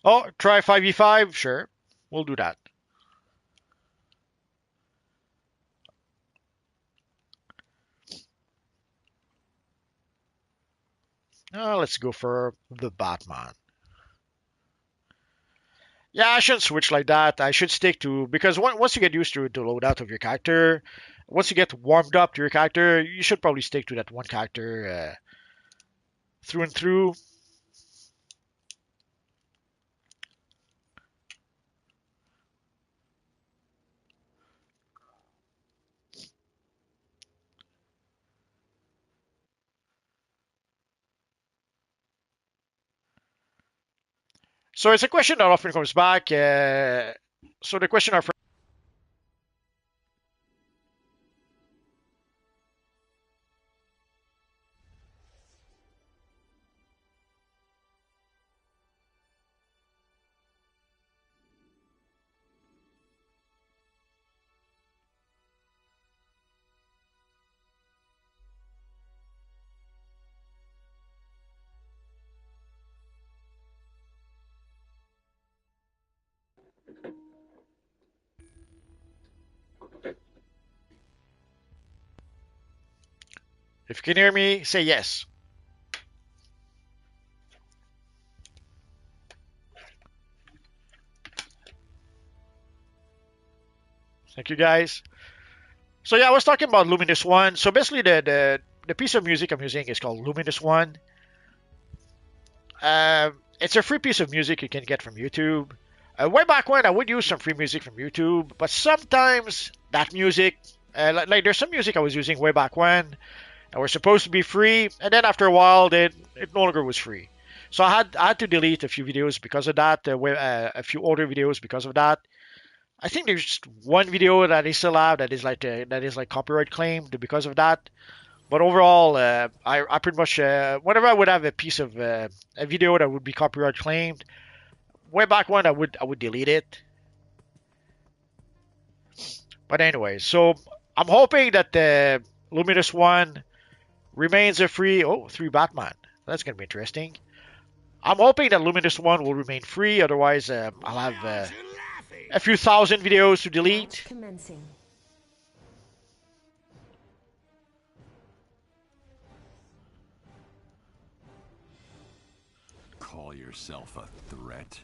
Oh, try 5v5? Sure. We'll do that. Let's go for the Batman. Yeah, I shouldn't switch like that. I should stick to, because once you get used to the loadout of your character, once you get warmed up to your character, you should probably stick to that one character through and through. So it's a question that often comes back. So the question our if you can hear me, say yes. Thank you, guys. So yeah, I was talking about Luminous One. So basically, the piece of music I'm using is called Luminous One. It's a free piece of music you can get from YouTube. Way back when, I would use some free music from YouTube, but sometimes that music, like there's some music I was using way back when, that were supposed to be free, and then after a while, it no longer was free. So I had to delete a few videos because of that, a few older videos because of that. I think there's just one video that is still out that is like copyright claimed because of that. But overall, I pretty much whenever I would have a piece of a video that would be copyright claimed, way back when I would delete it. But anyway, so I'm hoping that the Luminous One remains a free. Oh, 3 Batman. That's gonna be interesting. I'm hoping that Luminous One will remain free. Otherwise, I'll have a few thousand videos to delete. Commencing. Call yourself a threat?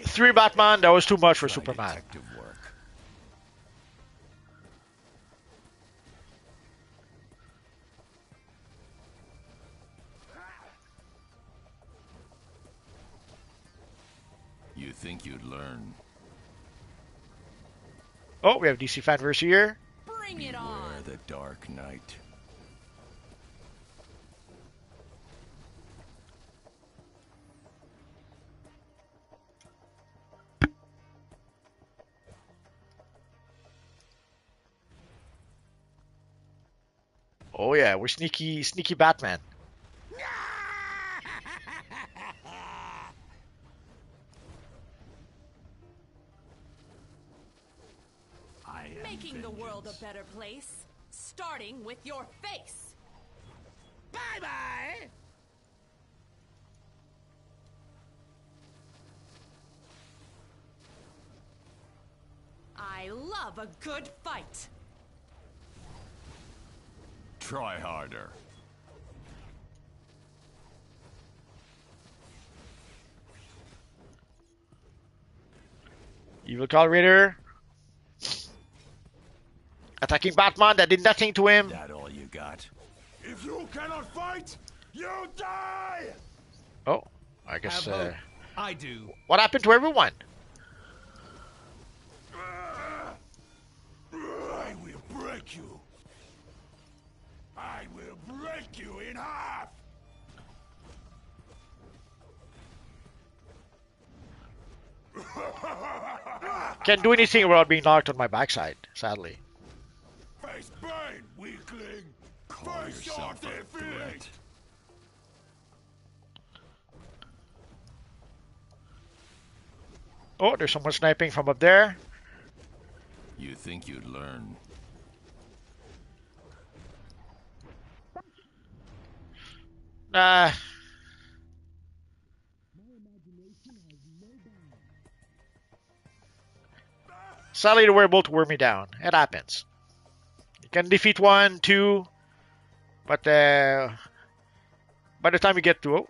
Three Batman, that was too much for Superman. Detective work. You think you'd learn? Oh, we have DC Fanverse here. Bring it Beware on. the Dark Knight. Oh yeah, we're sneaky Batman. Making the world a better place, starting with your face. Bye-bye! I love a good fight. Try harder. Evil Call Raider. Attacking Batman, that did nothing to him. That all you got? If you cannot fight, you die! Oh, I guess, Have hope. I do. what happened to everyone? I will break you. I will break you in half! Can't do anything without being knocked on my backside, sadly. Face Bane, weakling! Call Face your yourself a defeat! threat. Oh, there's someone sniping from up there. You think you'd learn? Nah. Sadly, they were able to wear me down. It happens. You can defeat one, two, but by the time you get to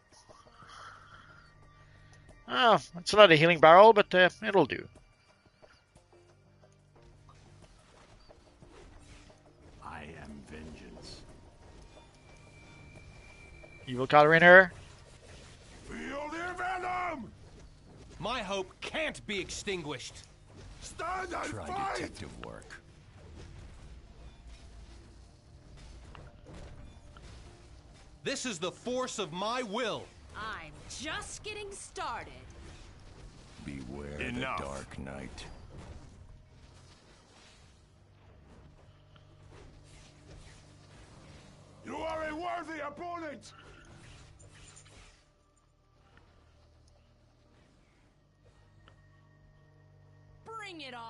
it's not a healing barrel, but it'll do. I am vengeance. Evil Coloriner. Feel the venom! My hope can't be extinguished. Stand and Try fight! detective work. This is the force of my will. I'm just getting started. Beware Enough. the Dark Knight. You are a worthy opponent! Bring it on.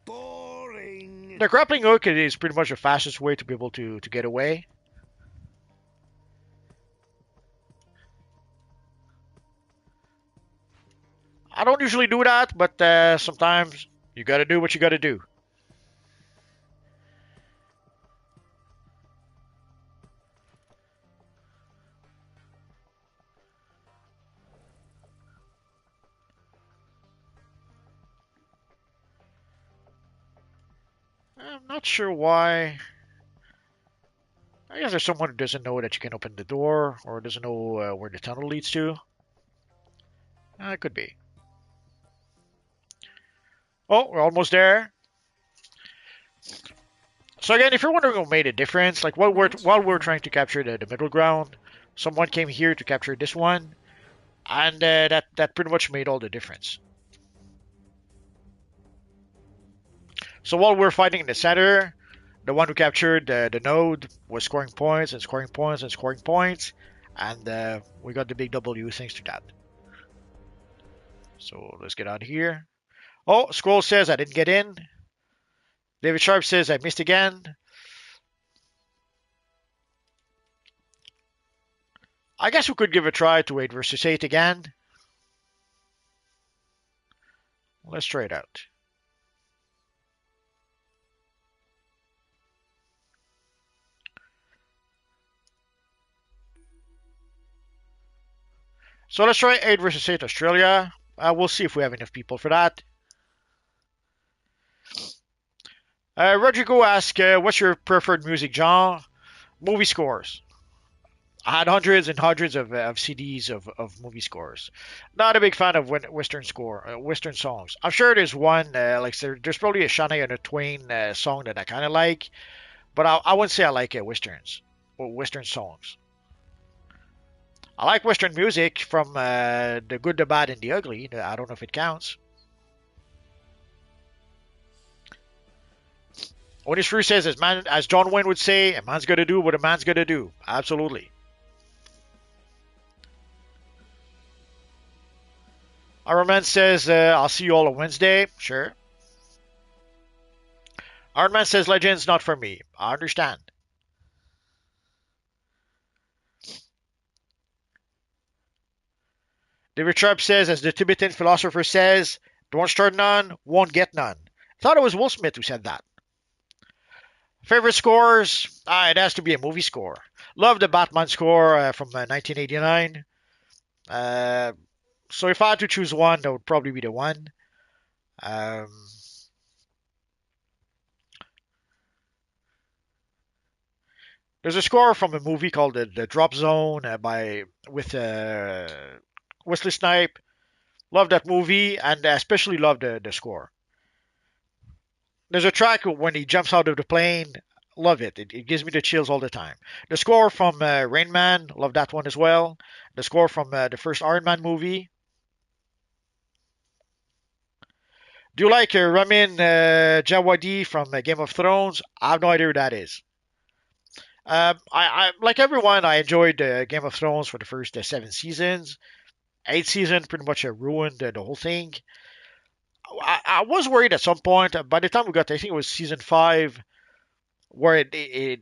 Boring. The grappling hook is pretty much the fastest way to be able to get away. I don't usually do that, but sometimes you gotta do what you gotta do. I'm not sure why. I guess there's someone who doesn't know that you can open the door or doesn't know where the tunnel leads to. It could be. Oh, we're almost there. So again, if you're wondering what made a difference, like while we're trying to capture the middle ground, someone came here to capture this one, and that pretty much made all the difference. So while we're fighting in the center, the one who captured the node was scoring points and scoring points and scoring points, and we got the big W thanks to that. So let's get out of here. Oh, Scroll says I didn't get in. David Sharp says I missed again. I guess we could give a try to 8 versus 8 again. Let's try it out. So let's try 8 versus 8 Australia. We'll see if we have enough people for that. Rodrigo asks, what's your preferred music genre? Movie scores. I had hundreds and hundreds of CDs of movie scores. Not a big fan of Western songs. I'm sure there's one, there's probably a Shania and a Twain song that I kind of like, but I wouldn't say I like Westerns or Western songs. I like Western music from The Good, the Bad, and the Ugly. I don't know if it counts. Only Shrew says, as John Wayne would say, a man's got to do what a man's got to do. Absolutely. Our man says, I'll see you all on Wednesday. Sure. Iron Man says, Legends not for me. I understand. David Sharp says, as the Tibetan philosopher says, don't start none, won't get none. I thought it was Will Smith who said that. Favorite scores? It has to be a movie score. Love the Batman score from 1989. So if I had to choose one, that would probably be the one. Um, there's a score from a movie called the Drop Zone with Wesley Snipe. Love that movie and especially love the score. There's a track when he jumps out of the plane. Love it. It gives me the chills all the time. The score from Rain Man. Love that one as well. The score from the first Iron Man movie. Do you like Ramin Djawadi from Game of Thrones? I have no idea who that is. I like everyone. I enjoyed Game of Thrones for the first 7 seasons. 8th season pretty much ruined the whole thing. I was worried at some point. By the time we got, I think it was season 5, where you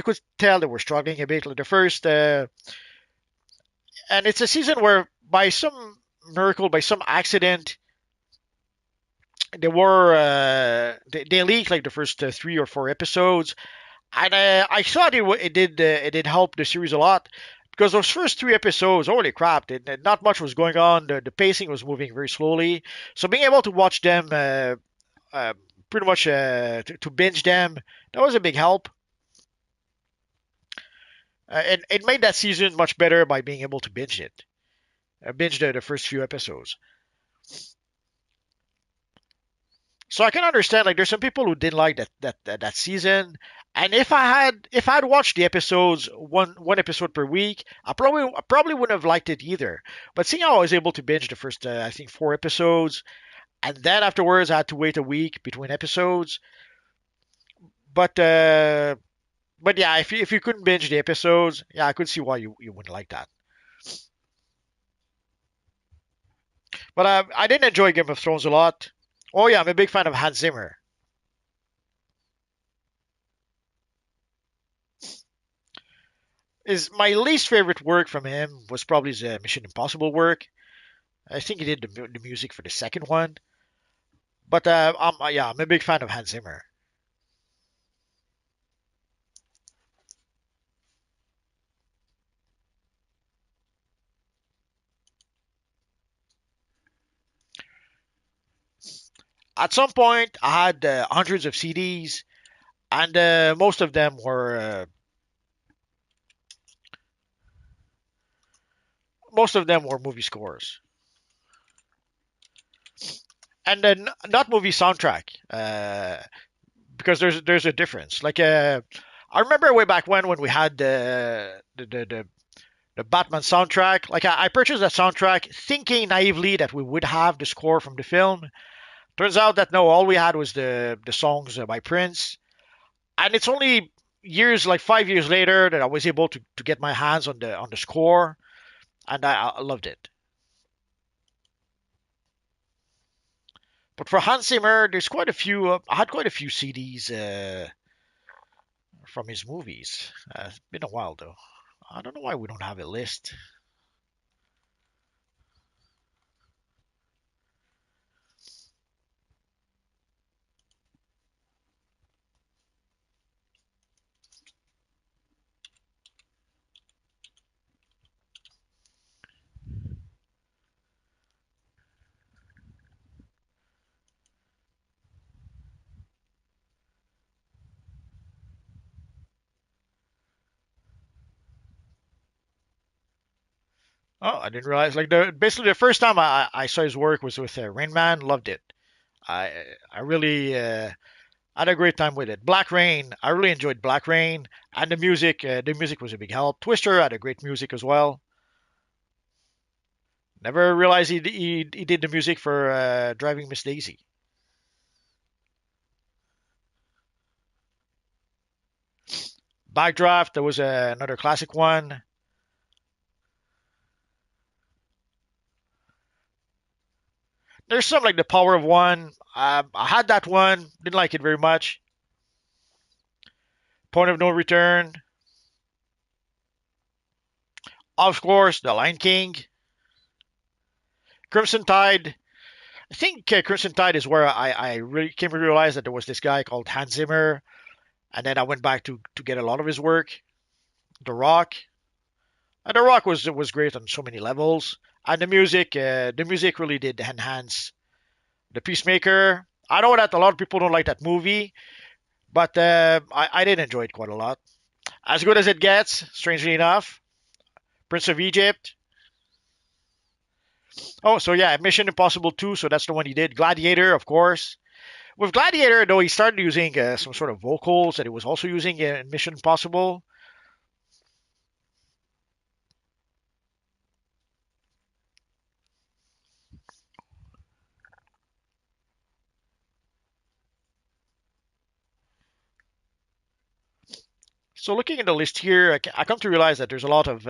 could tell they were struggling a bit. Like the first, and it's a season where by some miracle, by some accident, they leaked like the first 3 or 4 episodes, and I thought it did help the series a lot. Because those first 3 episodes, holy crap, not much was going on. The pacing was moving very slowly. So being able to watch them, pretty much to binge them, that was a big help. And it made that season much better by being able to binge it. Binge the first few episodes. So I can understand, like, there's some people who didn't like that season. And if I'd watched the episodes one episode per week, I probably wouldn't have liked it either. But seeing how I was able to binge the first I think 4 episodes, and then afterwards I had to wait a week between episodes. But yeah, if you couldn't binge the episodes, yeah, I could see why you wouldn't like that. But I did enjoy Game of Thrones a lot. Oh yeah, I'm a big fan of Hans Zimmer. Is my least favorite work from him was probably his Mission Impossible work. I think he did the music for the second one. But I'm a big fan of Hans Zimmer. At some point, I had hundreds of CDs, and most of them were movie scores, and then not movie soundtrack, because there's a difference. Like I remember way back when we had the Batman soundtrack. Like I purchased that soundtrack thinking naively that we would have the score from the film. Turns out that no, all we had was the songs by Prince, and it's only years, like 5 years later, that I was able to get my hands on the score, and I loved it. But for Hans Zimmer, there's quite a few. I had quite a few CDs from his movies. It's been a while though. I don't know why we don't have a list. Oh, I didn't realize. Like basically the first time I saw his work was with Rain Man. Loved it. I I really had a great time with it. Black Rain. I really enjoyed Black Rain, and the music. The music was a big help. Twister had a great music as well. Never realized he, he, he, did the music for Driving Miss Daisy. Backdraft, there was another classic one. There's some like The Power of One. I had that one, didn't like it very much. Point of No Return. Of course, The Lion King. Crimson Tide. I think Crimson Tide is where I really came to realize that there was this guy called Hans Zimmer, and then I went back to get a lot of his work. The Rock. And The Rock was great on so many levels, and the music really did enhance The Peacemaker. I know that a lot of people don't like that movie, but I did enjoy it quite a lot. As good as it gets, strangely enough. Prince of Egypt. Oh, so yeah, Mission Impossible 2, so that's the one he did. Gladiator, of course. With Gladiator, though, he started using some sort of vocals that he was also using in Mission Impossible. So looking at the list here, I come to realize that there's a lot of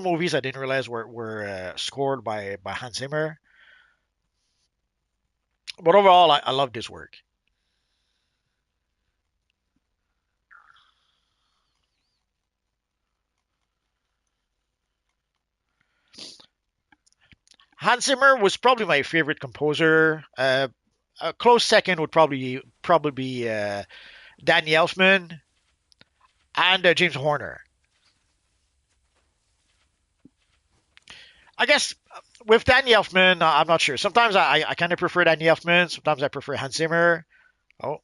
movies I didn't realize were scored by Hans Zimmer. But overall, I loved his work. Hans Zimmer was probably my favorite composer. A close second would probably be Danny Elfman and James Horner. I guess with Danny Elfman, I'm not sure. Sometimes I kind of prefer Danny Elfman. Sometimes I prefer Hans Zimmer. Oh,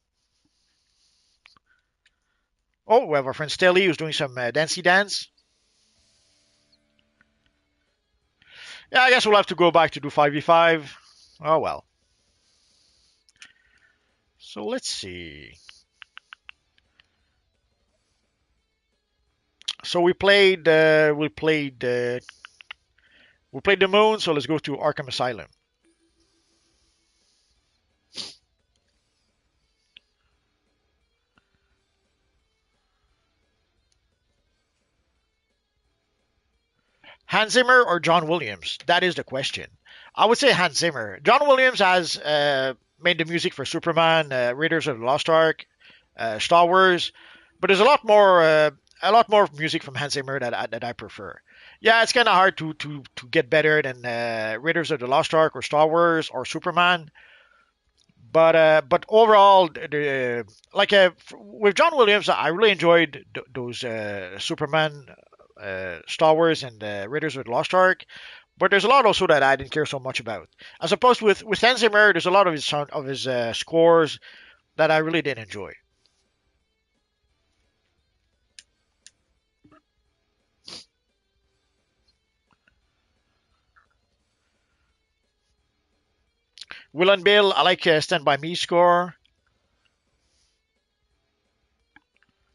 oh, we have our friend Stelly who's doing some dancey dance. Yeah, I guess we'll have to go back to do 5v5. Oh well. So let's see. So we played the moon. So let's go to Arkham Asylum. Hans Zimmer or John Williams? That is the question. I would say Hans Zimmer. John Williams has made the music for Superman, Raiders of the Lost Ark, Star Wars, but there's a lot more music from Hans Zimmer that I prefer. Yeah, it's kind of hard to get better than Raiders of the Lost Ark or Star Wars or Superman. But overall, with John Williams, I really enjoyed those Superman, Star Wars, and Raiders of the Lost Ark. But there's a lot also that I didn't care so much about. As opposed with Hans Zimmer, there's a lot of his scores that I really did enjoy. Will and Bill, I like Stand By Me score.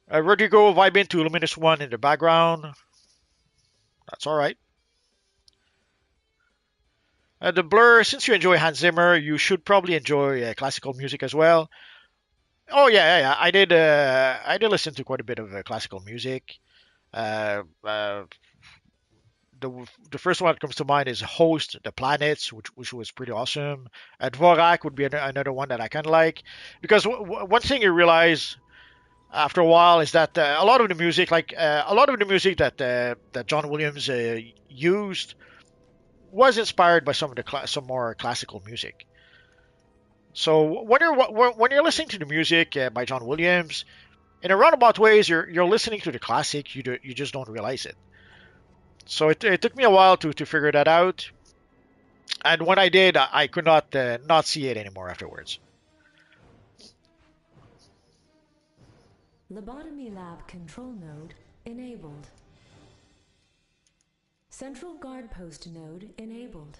Rodrigo vibing to Luminous One in the background. That's all right. The Blur, since you enjoy Hans Zimmer, you should probably enjoy classical music as well. Oh yeah. I did listen to quite a bit of classical music. Uh, uh, the first one that comes to mind is Host, The Planets, which was pretty awesome. Dvorak would be another one that I kind of like because one thing you realize after a while is that a lot of the music, that John Williams used, was inspired by some more classical music. So when you're listening to the music by John Williams, in a roundabout ways, you're listening to the classic. You just don't realize it. So it took me a while to figure that out, and when I did, I could not see it anymore afterwards. Lobotomy lab control node enabled. Central guard post node enabled.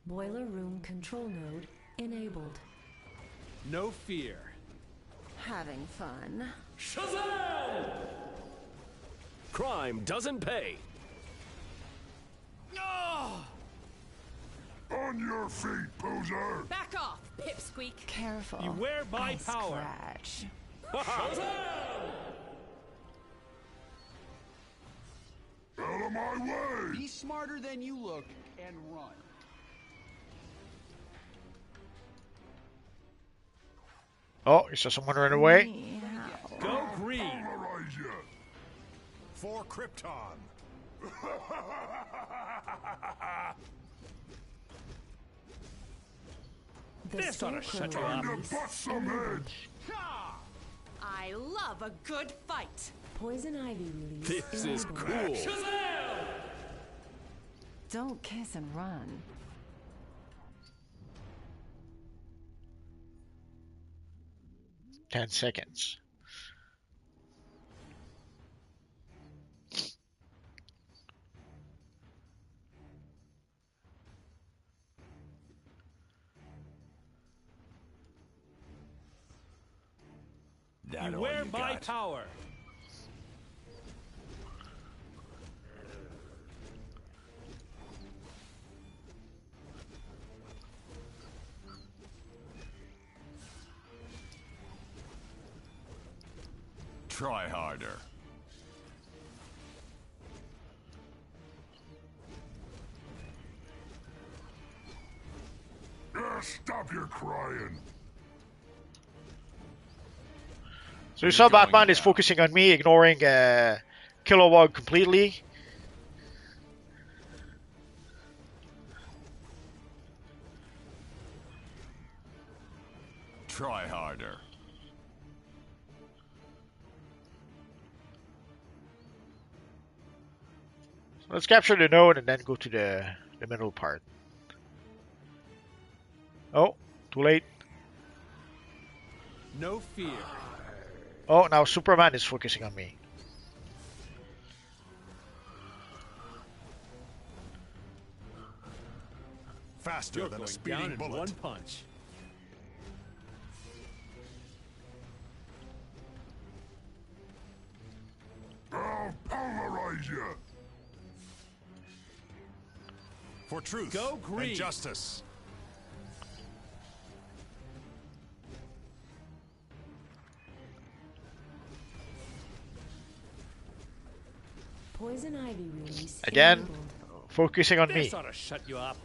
Boiler room control node enabled. No fear. Having fun. Shazam! Crime doesn't pay. On your feet, poser! Back off, pipsqueak. Careful. Beware my I power. Scratch. Out of my way! Be smarter than you look and run. Oh, you saw someone run away. Go green. Pulverize ya. For Krypton. This ought to shut you Time up. to bust some heads. I love a good fight. Poison ivy release. This is enabled. cool. Don't kiss and run. Ten seconds. That all Beware you my got? power. Try harder. Stop your crying. So you saw You're going Batman is down. focusing on me, ignoring Kilowog completely. Try harder. So let's capture the node and then go to the middle part. Oh, too late. No fear. Oh, now Superman is focusing on me. Faster You're than going a speeding down in bullet. one punch. I'll pulverize you. For truth Go green. and justice. Poison ivy release Again, enabled. focusing on me. This ought to shut you up.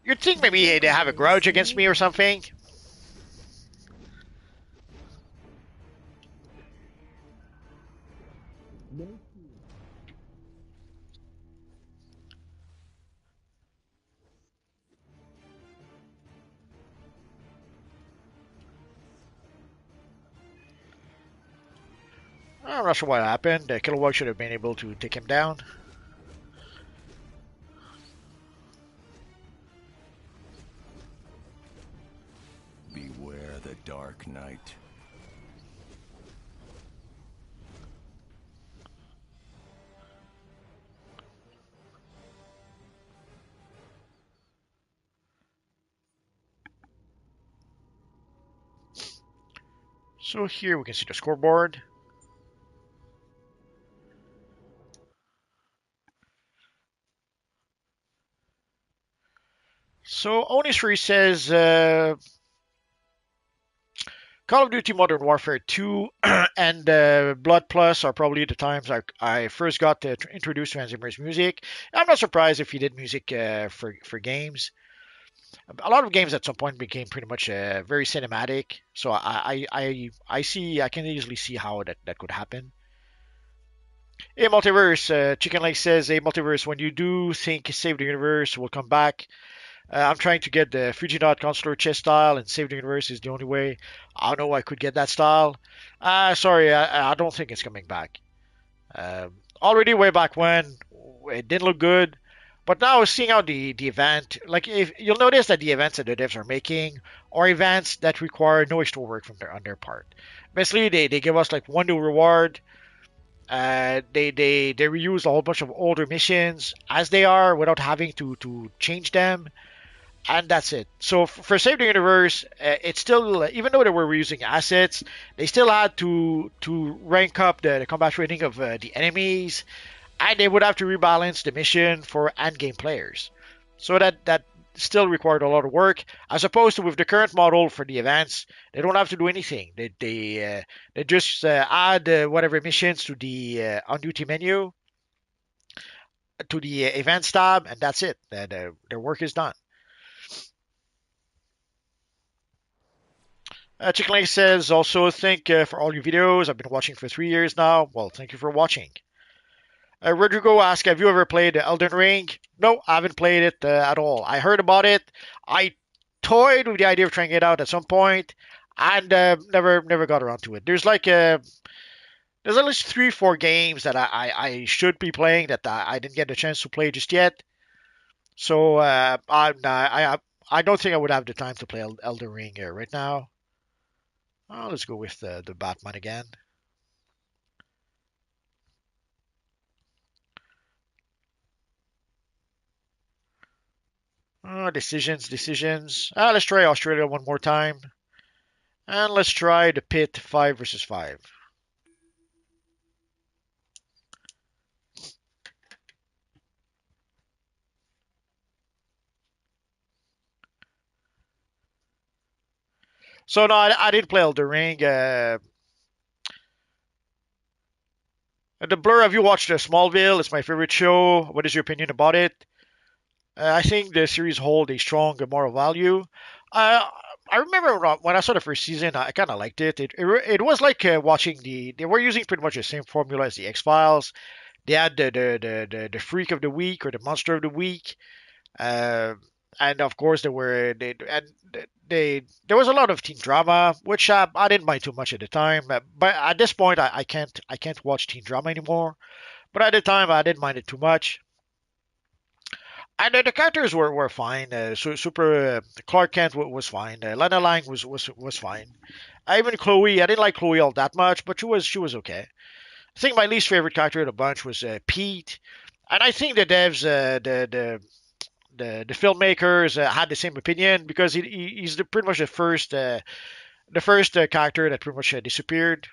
You'd think maybe they have a grudge against me or something. I'm not sure what happened. Kilowog should have been able to take him down. Beware the Dark Knight. So here we can see the scoreboard. So Onisri says Call of Duty Modern Warfare 2 and Blood Plus are probably the times I first got introduced to Hans Zimmer's music. I'm not surprised if he did music for games. A lot of games at some point became pretty much very cinematic. So I can easily see how that could happen. Hey Multiverse, Chicken Leg says, hey Multiverse, when you do think Save the Universe will come back, I'm trying to get the Fujinot Consular chess style, and Save the Universe is the only way I know I could get that style. Sorry, I don't think it's coming back. Already way back when, it didn't look good. But now seeing how the event, like if you'll notice that the events that the devs are making are events that require no extra work on their part. Basically, they give us like one new reward. They reuse a whole bunch of older missions as they are without having to change them, and that's it. So for Save the Universe, it's still, even though they were reusing assets, they still had to rank up the combat rating of the enemies, and they would have to rebalance the mission for end game players. So that still required a lot of work, as opposed to with the current model for the events. They don't have to do anything. They just add whatever missions to the on duty menu, to the events tab, and that's it. Their work is done. Chicken Lake says also, thank for all your videos. I've been watching for 3 years now. Well, thank you for watching. Rodrigo asks, have you ever played Elden Ring? No, I haven't played it at all. I heard about it. I toyed with the idea of trying it out at some point, and never got around to it. There's at least 3-4 games that I should be playing that I didn't get a chance to play just yet. So I don't think I would have the time to play Elden Ring right now. Let's go with the Batman again. Decisions. Let's try Australia one more time. And let's try the pit 5 versus 5. So no, I didn't play Elden Ring. The Blur, have you watched Smallville? It's my favorite show. What is your opinion about it? I think the series hold a strong moral value. I remember when I saw the first season, I kind of liked it. It was like watching they were using pretty much the same formula as the X Files. They had the freak of the week or the monster of the week, and of course there was a lot of teen drama, which I didn't mind too much at the time. But at this point, I can't watch teen drama anymore. But at the time, I didn't mind it too much. And the characters were fine. Clark Kent was fine. Lana Lang was fine. Even Chloe, I didn't like Chloe all that much, but she was okay. I think my least favorite character of the bunch was Pete, and I think the devs, the filmmakers had the same opinion because he's pretty much the first character that pretty much disappeared.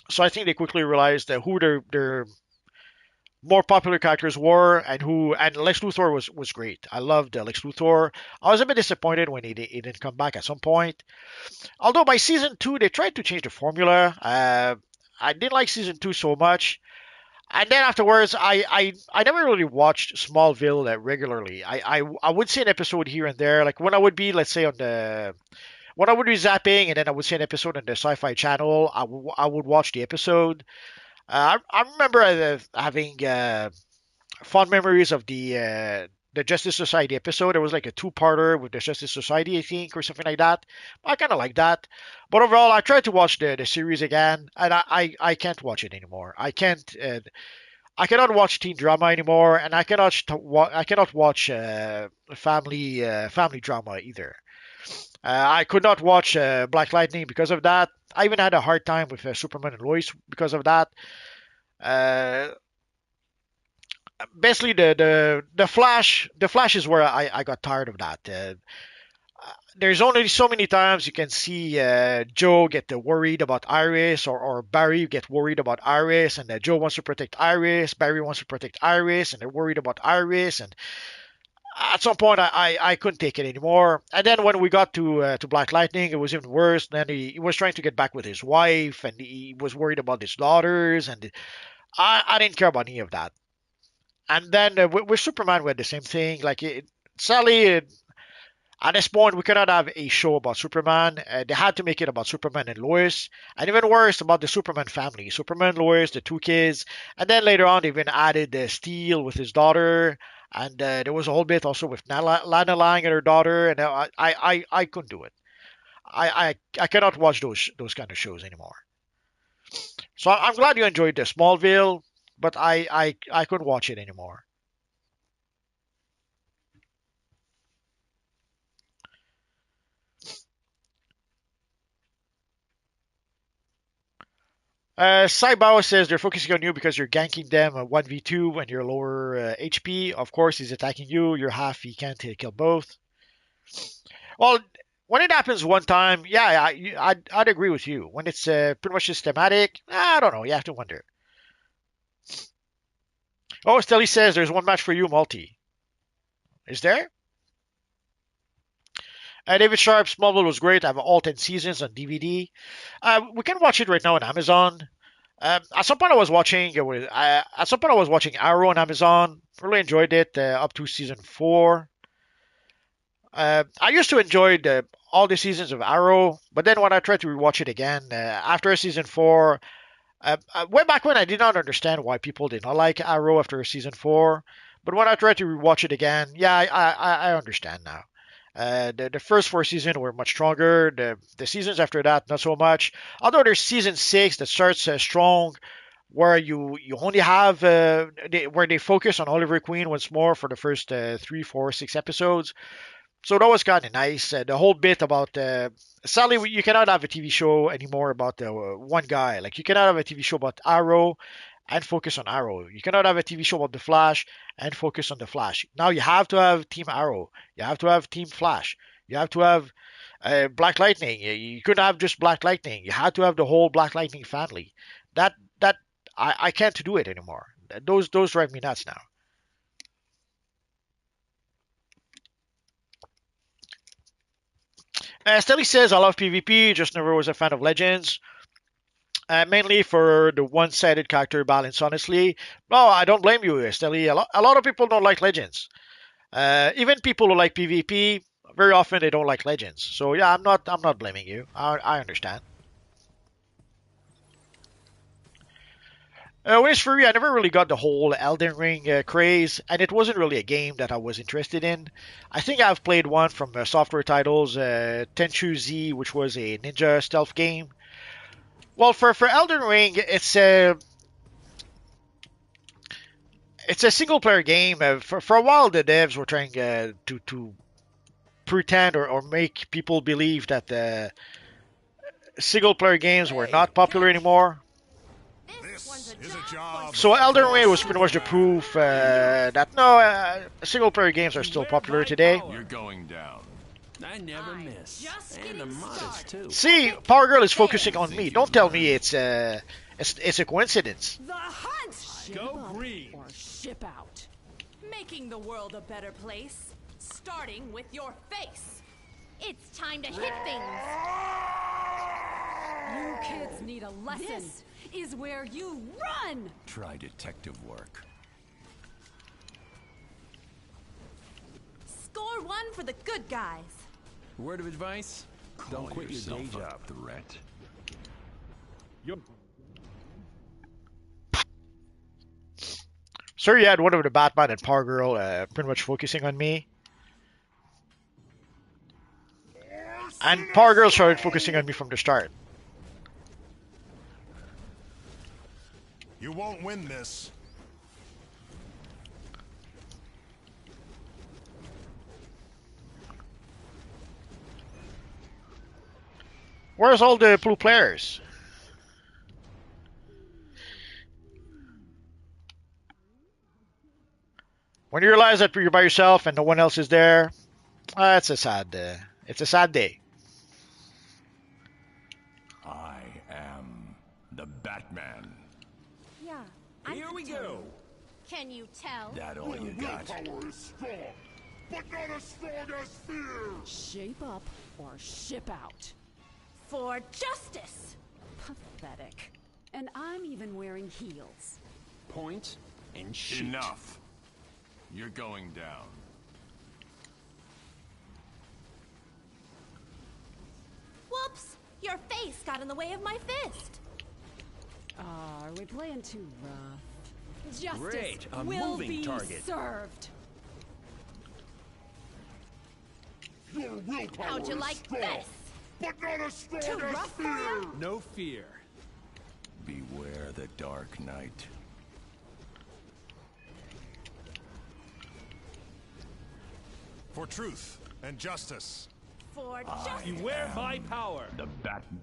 So I think they quickly realized who their more popular characters were, and Lex Luthor was great. I loved Lex Luthor. I was a bit disappointed when he didn't come back at some point. Although by season 2 they tried to change the formula. I didn't like season 2 so much. And then afterwards, I never really watched Smallville regularly. I would see an episode here and there, like when I would be, let's say, when I would be zapping, and then I would see an episode on the Sci-Fi Channel. I would watch the episode. I remember having fond memories of the Justice Society episode. It was like a two-parter with the Justice Society, I think, or something like that. I kind of like that. But overall, I tried to watch the series again, and I can't watch it anymore. I cannot watch teen drama anymore, and I cannot watch family drama either. I could not watch Black Lightning because of that. I even had a hard time with Superman and Lois because of that. Uh, Basically, the Flash is where I got tired of that. There's only so many times you can see Joe get worried about Iris, or Barry get worried about Iris, and Joe wants to protect Iris, Barry wants to protect Iris, and they're worried about Iris, and at some point I couldn't take it anymore. And then when we got to Black Lightning, it was even worse. Then he was trying to get back with his wife, and he was worried about his daughters, and I didn't care about any of that. And then with Superman, we had the same thing. Sadly, at this point, we cannot have a show about Superman. They had to make it about Superman and Lois, and even worse, about the Superman family. Superman, Lois, the two kids, and then later on, they even added Steel with his daughter, and there was a whole bit also with Lana Lang and her daughter, and I couldn't do it. I cannot watch those kind of shows anymore. So I'm glad you enjoyed the Smallville, but I couldn't watch it anymore. Saibao says they're focusing on you because you're ganking them 1v2 when you're lower HP. Of course, he's attacking you. You're half, he can't kill both. Well, when it happens one time, yeah, I'd agree with you. When it's pretty much systematic, I don't know. You have to wonder. Oh, Stelly says there's one match for you, multi. Is there? David Sharp, Smallville was great. I have all 10 seasons on DVD. We can watch it right now on Amazon. At some point I was watching Arrow on Amazon. Really enjoyed it up to season 4. I used to enjoy all the seasons of Arrow, but then when I tried to rewatch it again after season 4, way back when I did not understand why people did not like Arrow after season 4, but when I tried to rewatch it again, yeah, I understand now. The first 4 seasons were much stronger. The seasons after that, not so much. Although there's season 6 that starts strong, where you only have where they focus on Oliver Queen once more for the first 3, 4, 6 episodes. So that was kind of nice. The whole bit about sadly you cannot have a TV show anymore about one guy. Like you cannot have a TV show about Arrow and focus on Arrow. You cannot have a TV show about the Flash and focus on the Flash. Now you have to have Team Arrow. You have to have Team Flash. You have to have Black Lightning. You couldn't have just Black Lightning. You had to have the whole Black Lightning family. That I can't do it anymore. Those drive me nuts now. Stelly says, I love PvP, just never was a fan of Legends. Mainly for the one-sided character balance, honestly. No, I don't blame you, Stelly. A lot of people don't like Legends. Even people who like PvP, very often they don't like Legends. So yeah, I'm not blaming you. I understand. When for me, I never really got the whole Elden Ring craze, and it wasn't really a game that I was interested in. I think I've played one from software titles, Tenchu Z, which was a ninja stealth game. Well, for Elden Ring, it's a single player game. For a while, the devs were trying to pretend or make people believe that single player games were not popular anymore. So Elden Ring was pretty much the proof that no, single player games are still popular today. You're going down. I never miss. And the modest too. See, Power Girl is focusing on me. Don't tell me it's a coincidence. The hunt! Go green. Or ship out. Making the world a better place, starting with your face. It's time to hit things. You kids need a lesson. This is where you run. Try detective work. Score 1 for the good guys. Word of advice? Don't quit your day job. Threat. Sir, you had one of the Batman and Power Girl pretty much focusing on me. And Power Girl started focusing on me from the start. You won't win this. Where's all the blue players? When you realize that you're by yourself and no one else is there, it's a sad day. I am the Batman. Yeah. Here we go. Can you tell? That all you got? Power is strong, but not as strong as fear. Shape up or ship out. For justice. Pathetic. And I'm even wearing heels. Point and shoot. Enough. You're going down. Whoops! Your face got in the way of my fist. Are we playing too rough? Justice Great, a will moving be target. served. Your willpower How'd you is like strong, this? but not as strong Too as rough for fear. ya? No fear. Beware the Dark Knight. For truth and justice. For justice. Beware my power. The Batman.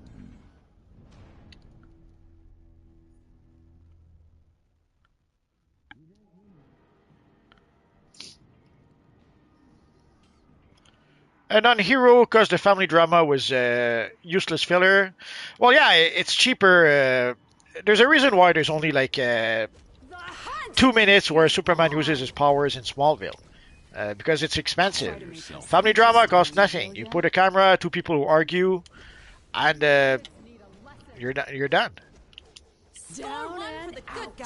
And on Hero, because the family drama was useless filler. Well, yeah, it's cheaper. There's a reason why there's only like 2 minutes where Superman uses his powers in Smallville. because it's expensive. Family drama costs nothing. You put a camera, two people who argue, and you're done. Down and out.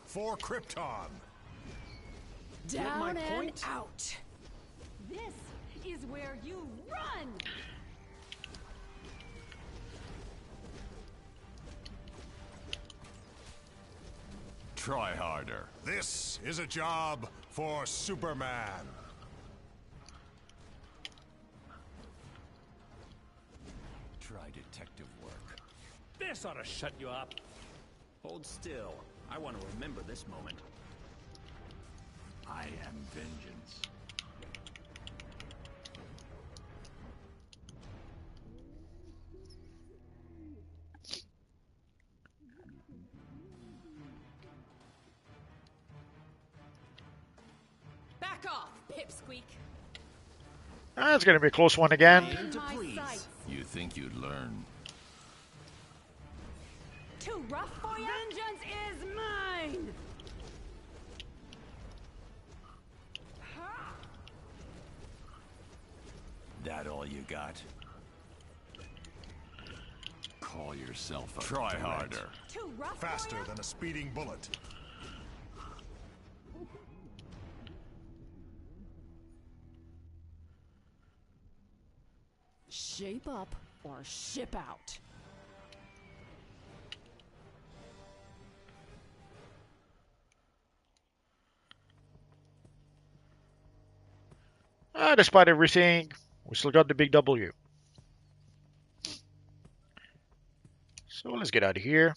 For Krypton. Down and out. This is where you run. Try harder. This is a job for Superman. Try detective work. This ought to shut you up. Hold still. I want to remember this moment. I am vengeance. Back off, pipsqueak. It's going to be a close one again. You think you'd learn? Too rough for you? Vengeance is mine. That all you got? Call yourself a Try harder. Too rough. Faster than a speeding bullet. Shape up or ship out. Despite everything, we still got the big W. So let's get out of here.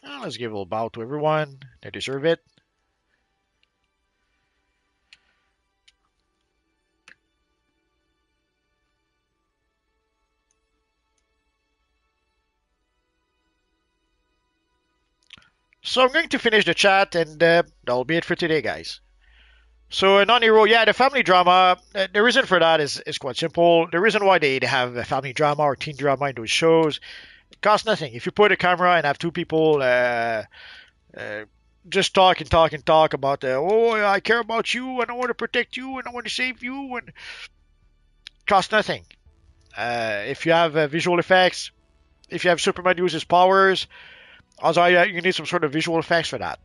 Let's give a little bow to everyone. They deserve it. So I'm going to finish the chat, and that'll be it for today, guys. So non-hero, yeah, the family drama, the reason for that is quite simple. The reason why they have a family drama or teen drama in those shows, it costs nothing. If you put a camera and have two people just talk and talk and talk about, oh, I care about you, and I want to protect you, and I want to save you, and it costs nothing. If you have visual effects, if you have Superman use his powers, also you need some sort of visual effects for that.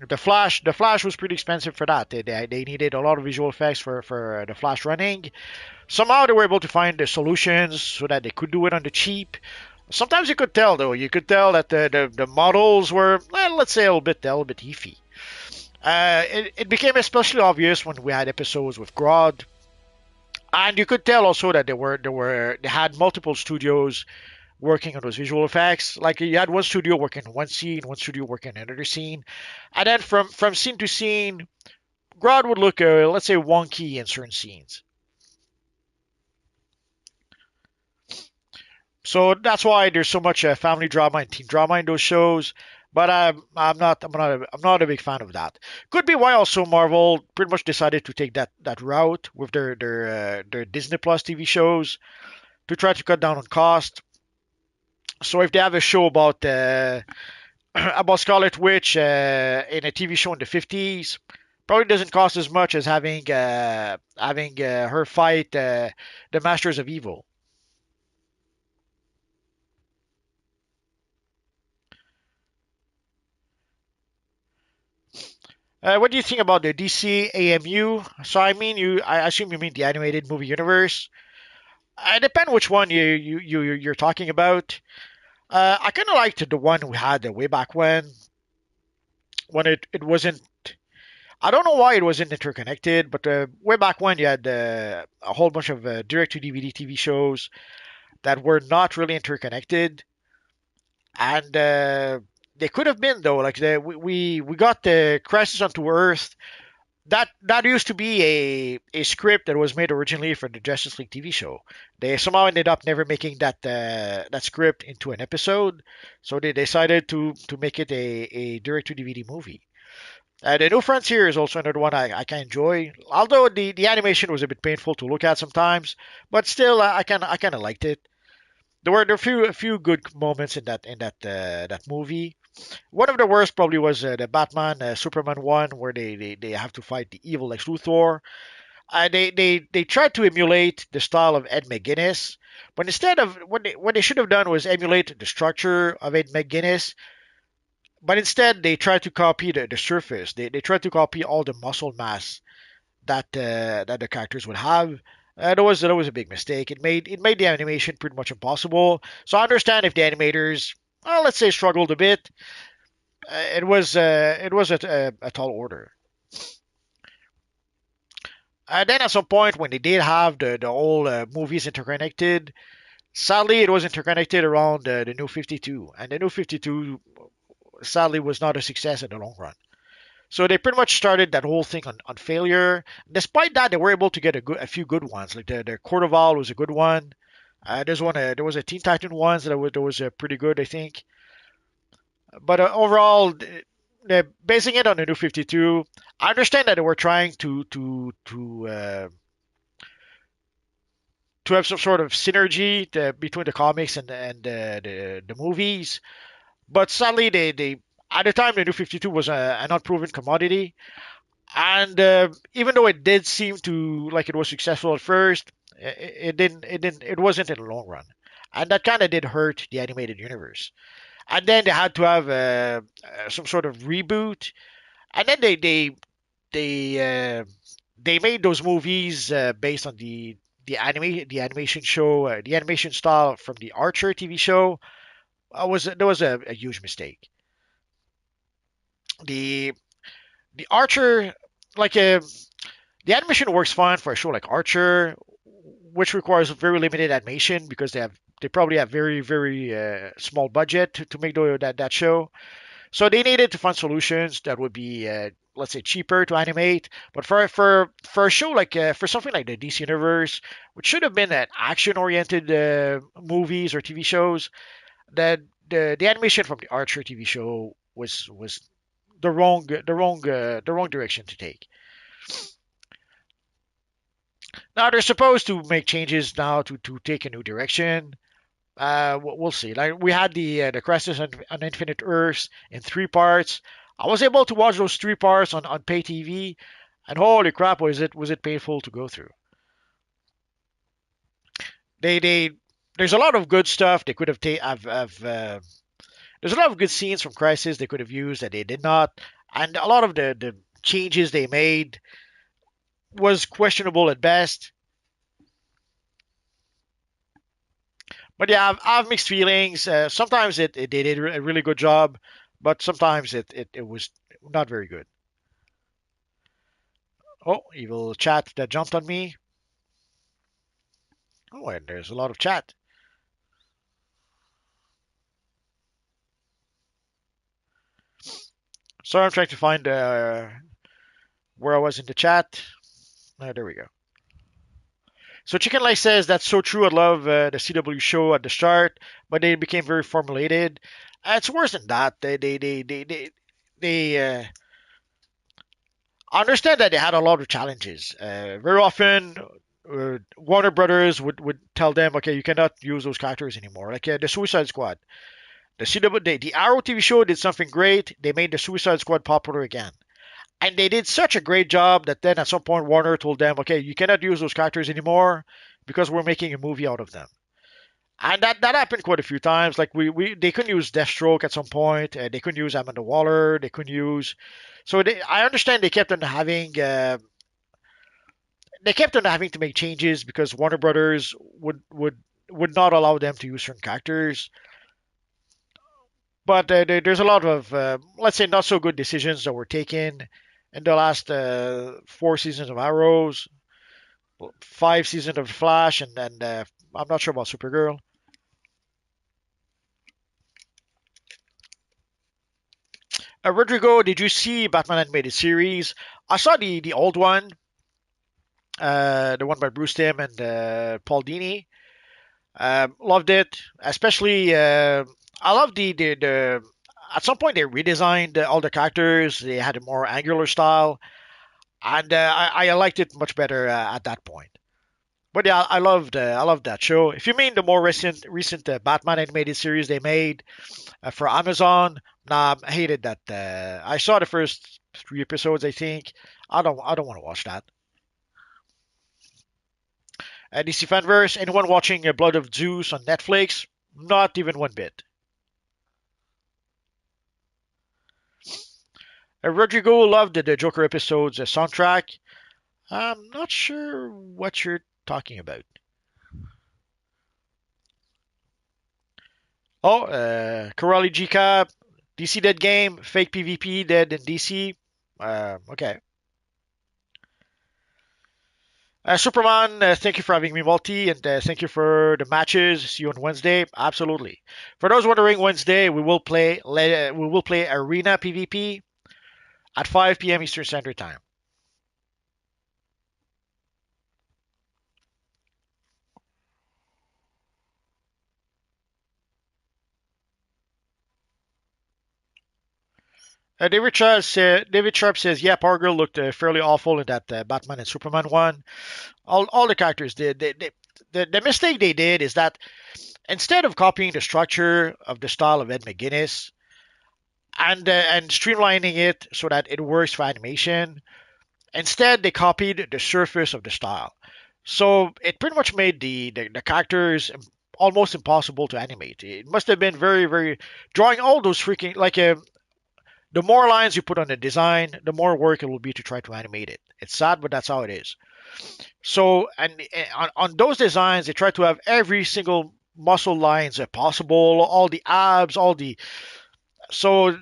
The Flash was pretty expensive for that. They needed a lot of visual effects for the Flash running. Somehow they were able to find the solutions so that they could do it on the cheap. Sometimes you could tell though. You could tell that the models were, well, let's say a little bit iffy. It became especially obvious when we had episodes with Grodd, and you could tell also that they had multiple studios working on those visual effects. Like you had one studio working on one scene, one studio working on another scene, and then from scene to scene, Grodd would look, let's say, wonky in certain scenes. So that's why there's so much family drama and teen drama in those shows. But I'm not a big fan of that. Could be why also Marvel pretty much decided to take that route with their Disney Plus TV shows to try to cut down on cost. So if they have a show about Scarlet Witch in a TV show in the 50s, probably doesn't cost as much as having her fight the Masters of Evil. What do you think about the DC AMU? So I assume you mean the animated movie universe. It depends which one you're talking about. I kind of liked the one we had way back when it wasn't. I don't know why it wasn't interconnected, but way back when you had a whole bunch of direct-to-DVD TV shows that were not really interconnected, and they could have been though. Like we got the Crisis on Earth. That used to be a script that was made originally for the Justice League TV show. They somehow ended up never making that script into an episode, so they decided to make it a direct-to-DVD movie. The New Frontier is also another one I can enjoy, although the animation was a bit painful to look at sometimes, but still I kind of liked it. there were a few good moments in that movie. One of the worst probably was the Batman Superman one where they have to fight the evil Lex Luthor. They tried to emulate the style of Ed McGuinness, but instead of what they should have done was emulate the structure of Ed McGuinness, but instead they tried to copy the surface. They tried to copy all the muscle mass that the characters would have. That was a big mistake. It made the animation pretty much impossible. So I understand if the animators, well, let's say, struggled a bit. It was a tall order. Then at some point when they did have the whole movies interconnected, sadly it was interconnected around the New 52, and the New 52 sadly was not a success in the long run. So they pretty much started that whole thing on failure. Despite that, they were able to get a few good ones. Like the Cordoval was a good one. There was a Teen Titan ones that was pretty good, I think. But overall, basing it on the New 52, I understand that they were trying to have some sort of synergy between the comics and the movies. But sadly, they at the time the New 52 was an unproven commodity, and even though it did seem to like it was successful at first, it wasn't in the long run, and that kind of did hurt the animated universe. And then they had to have some sort of reboot, and then they made those movies based on the animation show, the animation style from the Archer TV show. Was There was a huge mistake. The the Archer, like the animation works fine for a show like Archer, which requires very limited animation because they probably have very small budget to make that show. So they needed to find solutions that would be let's say cheaper to animate. But for a show like for something like the DC Universe, which should have been an action oriented movies or TV shows, that the animation from the Archer TV show was the wrong direction to take. Now they're supposed to make changes now to take a new direction. We'll see. Like we had the Crisis on Infinite Earths in 3 parts. I was able to watch those 3 parts on pay TV, and holy crap, was it painful to go through. They there's a lot of good stuff they could have. There's a lot of good scenes from Crisis they could have used that they did not, and a lot of the changes they made was questionable at best. But yeah, I have mixed feelings. Sometimes they did a really good job, but sometimes it was not very good. Oh, evil chat that jumped on me. Oh, and there's a lot of chat. Sorry, I'm trying to find where I was in the chat. There we go. So Chicken Light says that's so true. I love the CW show at the start, but they became very formulated. It's worse than that. They I understand that they had a lot of challenges. Very often, Warner Brothers would tell them, okay, you cannot use those characters anymore. Like the Suicide Squad. The Arrow TV show did something great. They made the Suicide Squad popular again. And they did such a great job that then at some point Warner told them, okay, you cannot use those characters anymore because we're making a movie out of them. And that happened quite a few times. Like they couldn't use Deathstroke at some point. They couldn't use Amanda Waller. They couldn't use. So I understand they kept on having to make changes because Warner Brothers would not allow them to use certain characters. But there's a lot of let's say not so good decisions that were taken in the last 4 seasons of Arrows, 5 seasons of Flash, and then I'm not sure about Supergirl. Rodrigo, did you see Batman animated series? I saw the old one, the one by Bruce Timm and Paul Dini. Loved it, especially. I love the. At some point, they redesigned all the characters. They had a more angular style, and I liked it much better at that point. But yeah, I loved that show. If you mean the more recent Batman animated series they made for Amazon, nah, I hated that. I saw the first 3 episodes, I think. I don't want to watch that. DC Fanverse, anyone watching Blood of Zeus on Netflix? Not even one bit. Rodrigo loved the Joker episode's soundtrack. I'm not sure what you're talking about. Oh, Corelli GCAP, DC Dead Game, fake PvP dead in DC. Okay. Superman, thank you for having me, Multi, and thank you for the matches. See you on Wednesday. Absolutely. For those wondering, Wednesday we will play Arena PvP at 5 p.m. Eastern Standard Time. David Sharp says, yeah, Power Girl looked fairly awful in that Batman and Superman one. All the characters did. The mistake they did is that instead of copying the structure of the style of Ed McGuinness and streamlining it so that it works for animation, instead they copied the surface of the style. So it pretty much made the characters almost impossible to animate. It must have been very, very drawing all those freaking like the more lines you put on the design, the more work it will be to try to animate it. It's sad, but that's how it is. So, on those designs, they try to have every single muscle lines possible, all the abs, all the. So,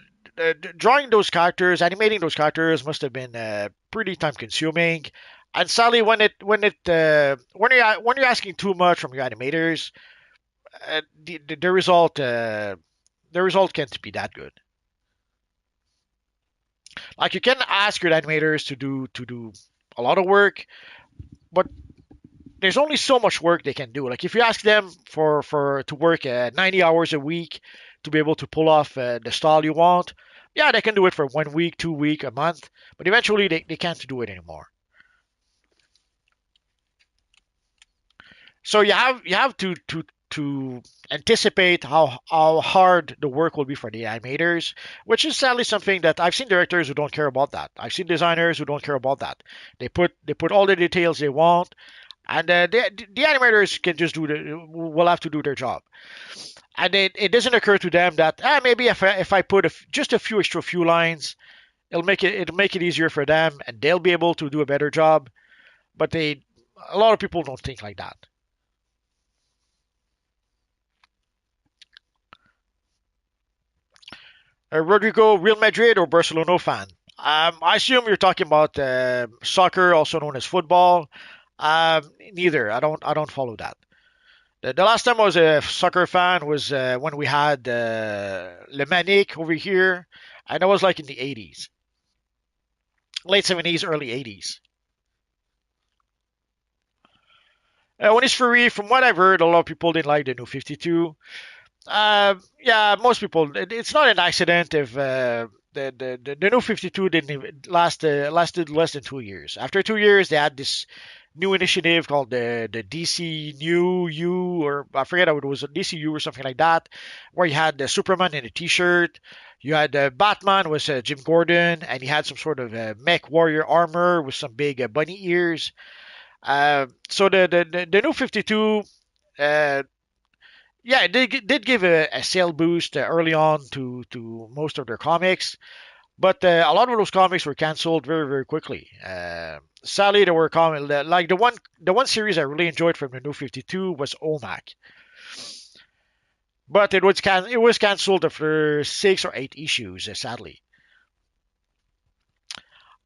drawing those characters, animating those characters must have been pretty time consuming. And sadly, when you're asking too much from your animators, the result can't be that good. Like you can ask your animators to do a lot of work, but there's only so much work they can do. Like if you ask them for to work 90 hours a week to be able to pull off the style you want, yeah, they can do it for 1 week, 2 week, a month, but eventually they can't do it anymore. So you have to anticipate how hard the work will be for the animators, which is sadly something that I've seen directors who don't care about that. I've seen designers who don't care about that. They put all the details they want, and the animators can just will have to do their job. And it doesn't occur to them that maybe if I put just a few lines, it'll make it easier for them, and they'll be able to do a better job. But a lot of people don't think like that. Rodrigo, Real Madrid or Barcelona fan? I assume you're talking about soccer, also known as football. Neither. I don't follow that. The last time I was a soccer fan was when we had Le Manic over here, and that was like in the 80s, late 70s, early 80s. When it's free, from what I've heard, a lot of people didn't like the new 52. Yeah, most people. It's not an accident if the new 52 didn't even lasted less than 2 years. After 2 years, they had this new initiative called the DC New U, or I forget how it was, a DCU or something like that, where you had the Superman in a T-shirt. You had Batman was Jim Gordon, and he had some sort of mech warrior armor with some big bunny ears. So the new 52. Yeah, it did give a sale boost early on to most of their comics, but a lot of those comics were canceled very very quickly. Sadly, there were comics like the one series I really enjoyed from the New 52 was OMAC, but it was canceled after 6 or 8 issues. Sadly,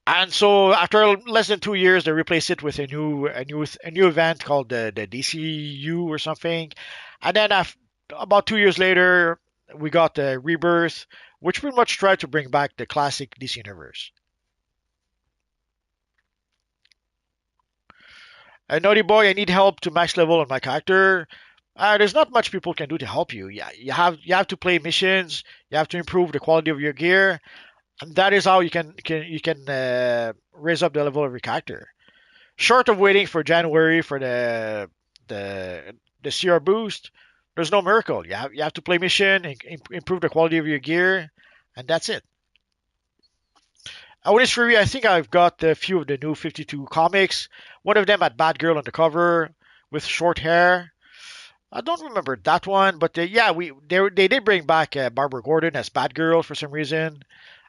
and so after less than 2 years, they replaced it with a new event called the DCU or something. And then about 2 years later, we got the Rebirth, which pretty much tried to bring back the classic DC universe. Naughty Boy, I need help to max level on my character. There's not much people can do to help you. Yeah, you have to play missions. You have to improve the quality of your gear, and that is how you can raise up the level of your character. Short of waiting for January for the CR boost, there's no miracle. You have to play mission, improve the quality of your gear, and that's it. With this review, I think I've got a few of the new 52 comics. One of them had Batgirl on the cover with short hair. I don't remember that one, but yeah, they did bring back Barbara Gordon as Batgirl for some reason.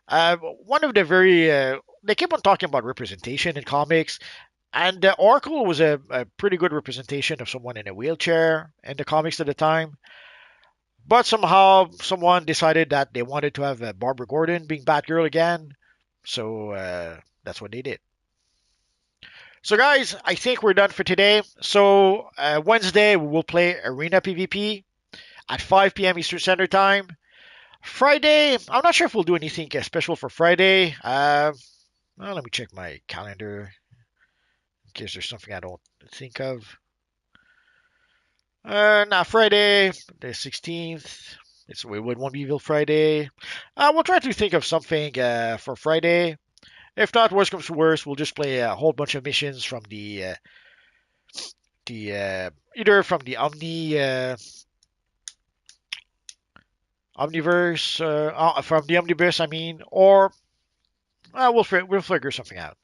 One of the very they keep on talking about representation in comics, and Oracle was a pretty good representation of someone in a wheelchair in the comics at the time. But somehow someone decided that they wanted to have Barbara Gordon being Batgirl again, so that's what they did. So guys, I think we're done for today. So Wednesday we will play Arena PvP at 5 p.m. Eastern Standard Time. Friday, I'm not sure if we'll do anything special for Friday. Well, let me check my calendar in case there's something I don't think of. Now Friday, the 16th. It's Wood 1 Evil Friday. We'll try to think of something for Friday. If not, worst comes to worst, we'll just play a whole bunch of missions from the either from the Omniverse, from the Omniverse, I mean, or we'll figure something out.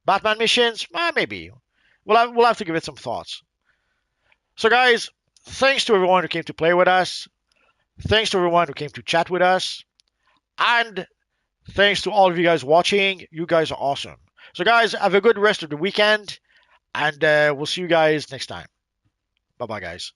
Batman missions, maybe. We'll have to give it some thoughts. So, guys, thanks to everyone who came to play with us. Thanks to everyone who came to chat with us. And thanks to all of you guys watching. You guys are awesome. So, guys, have a good rest of the weekend. And we'll see you guys next time. Bye-bye, guys.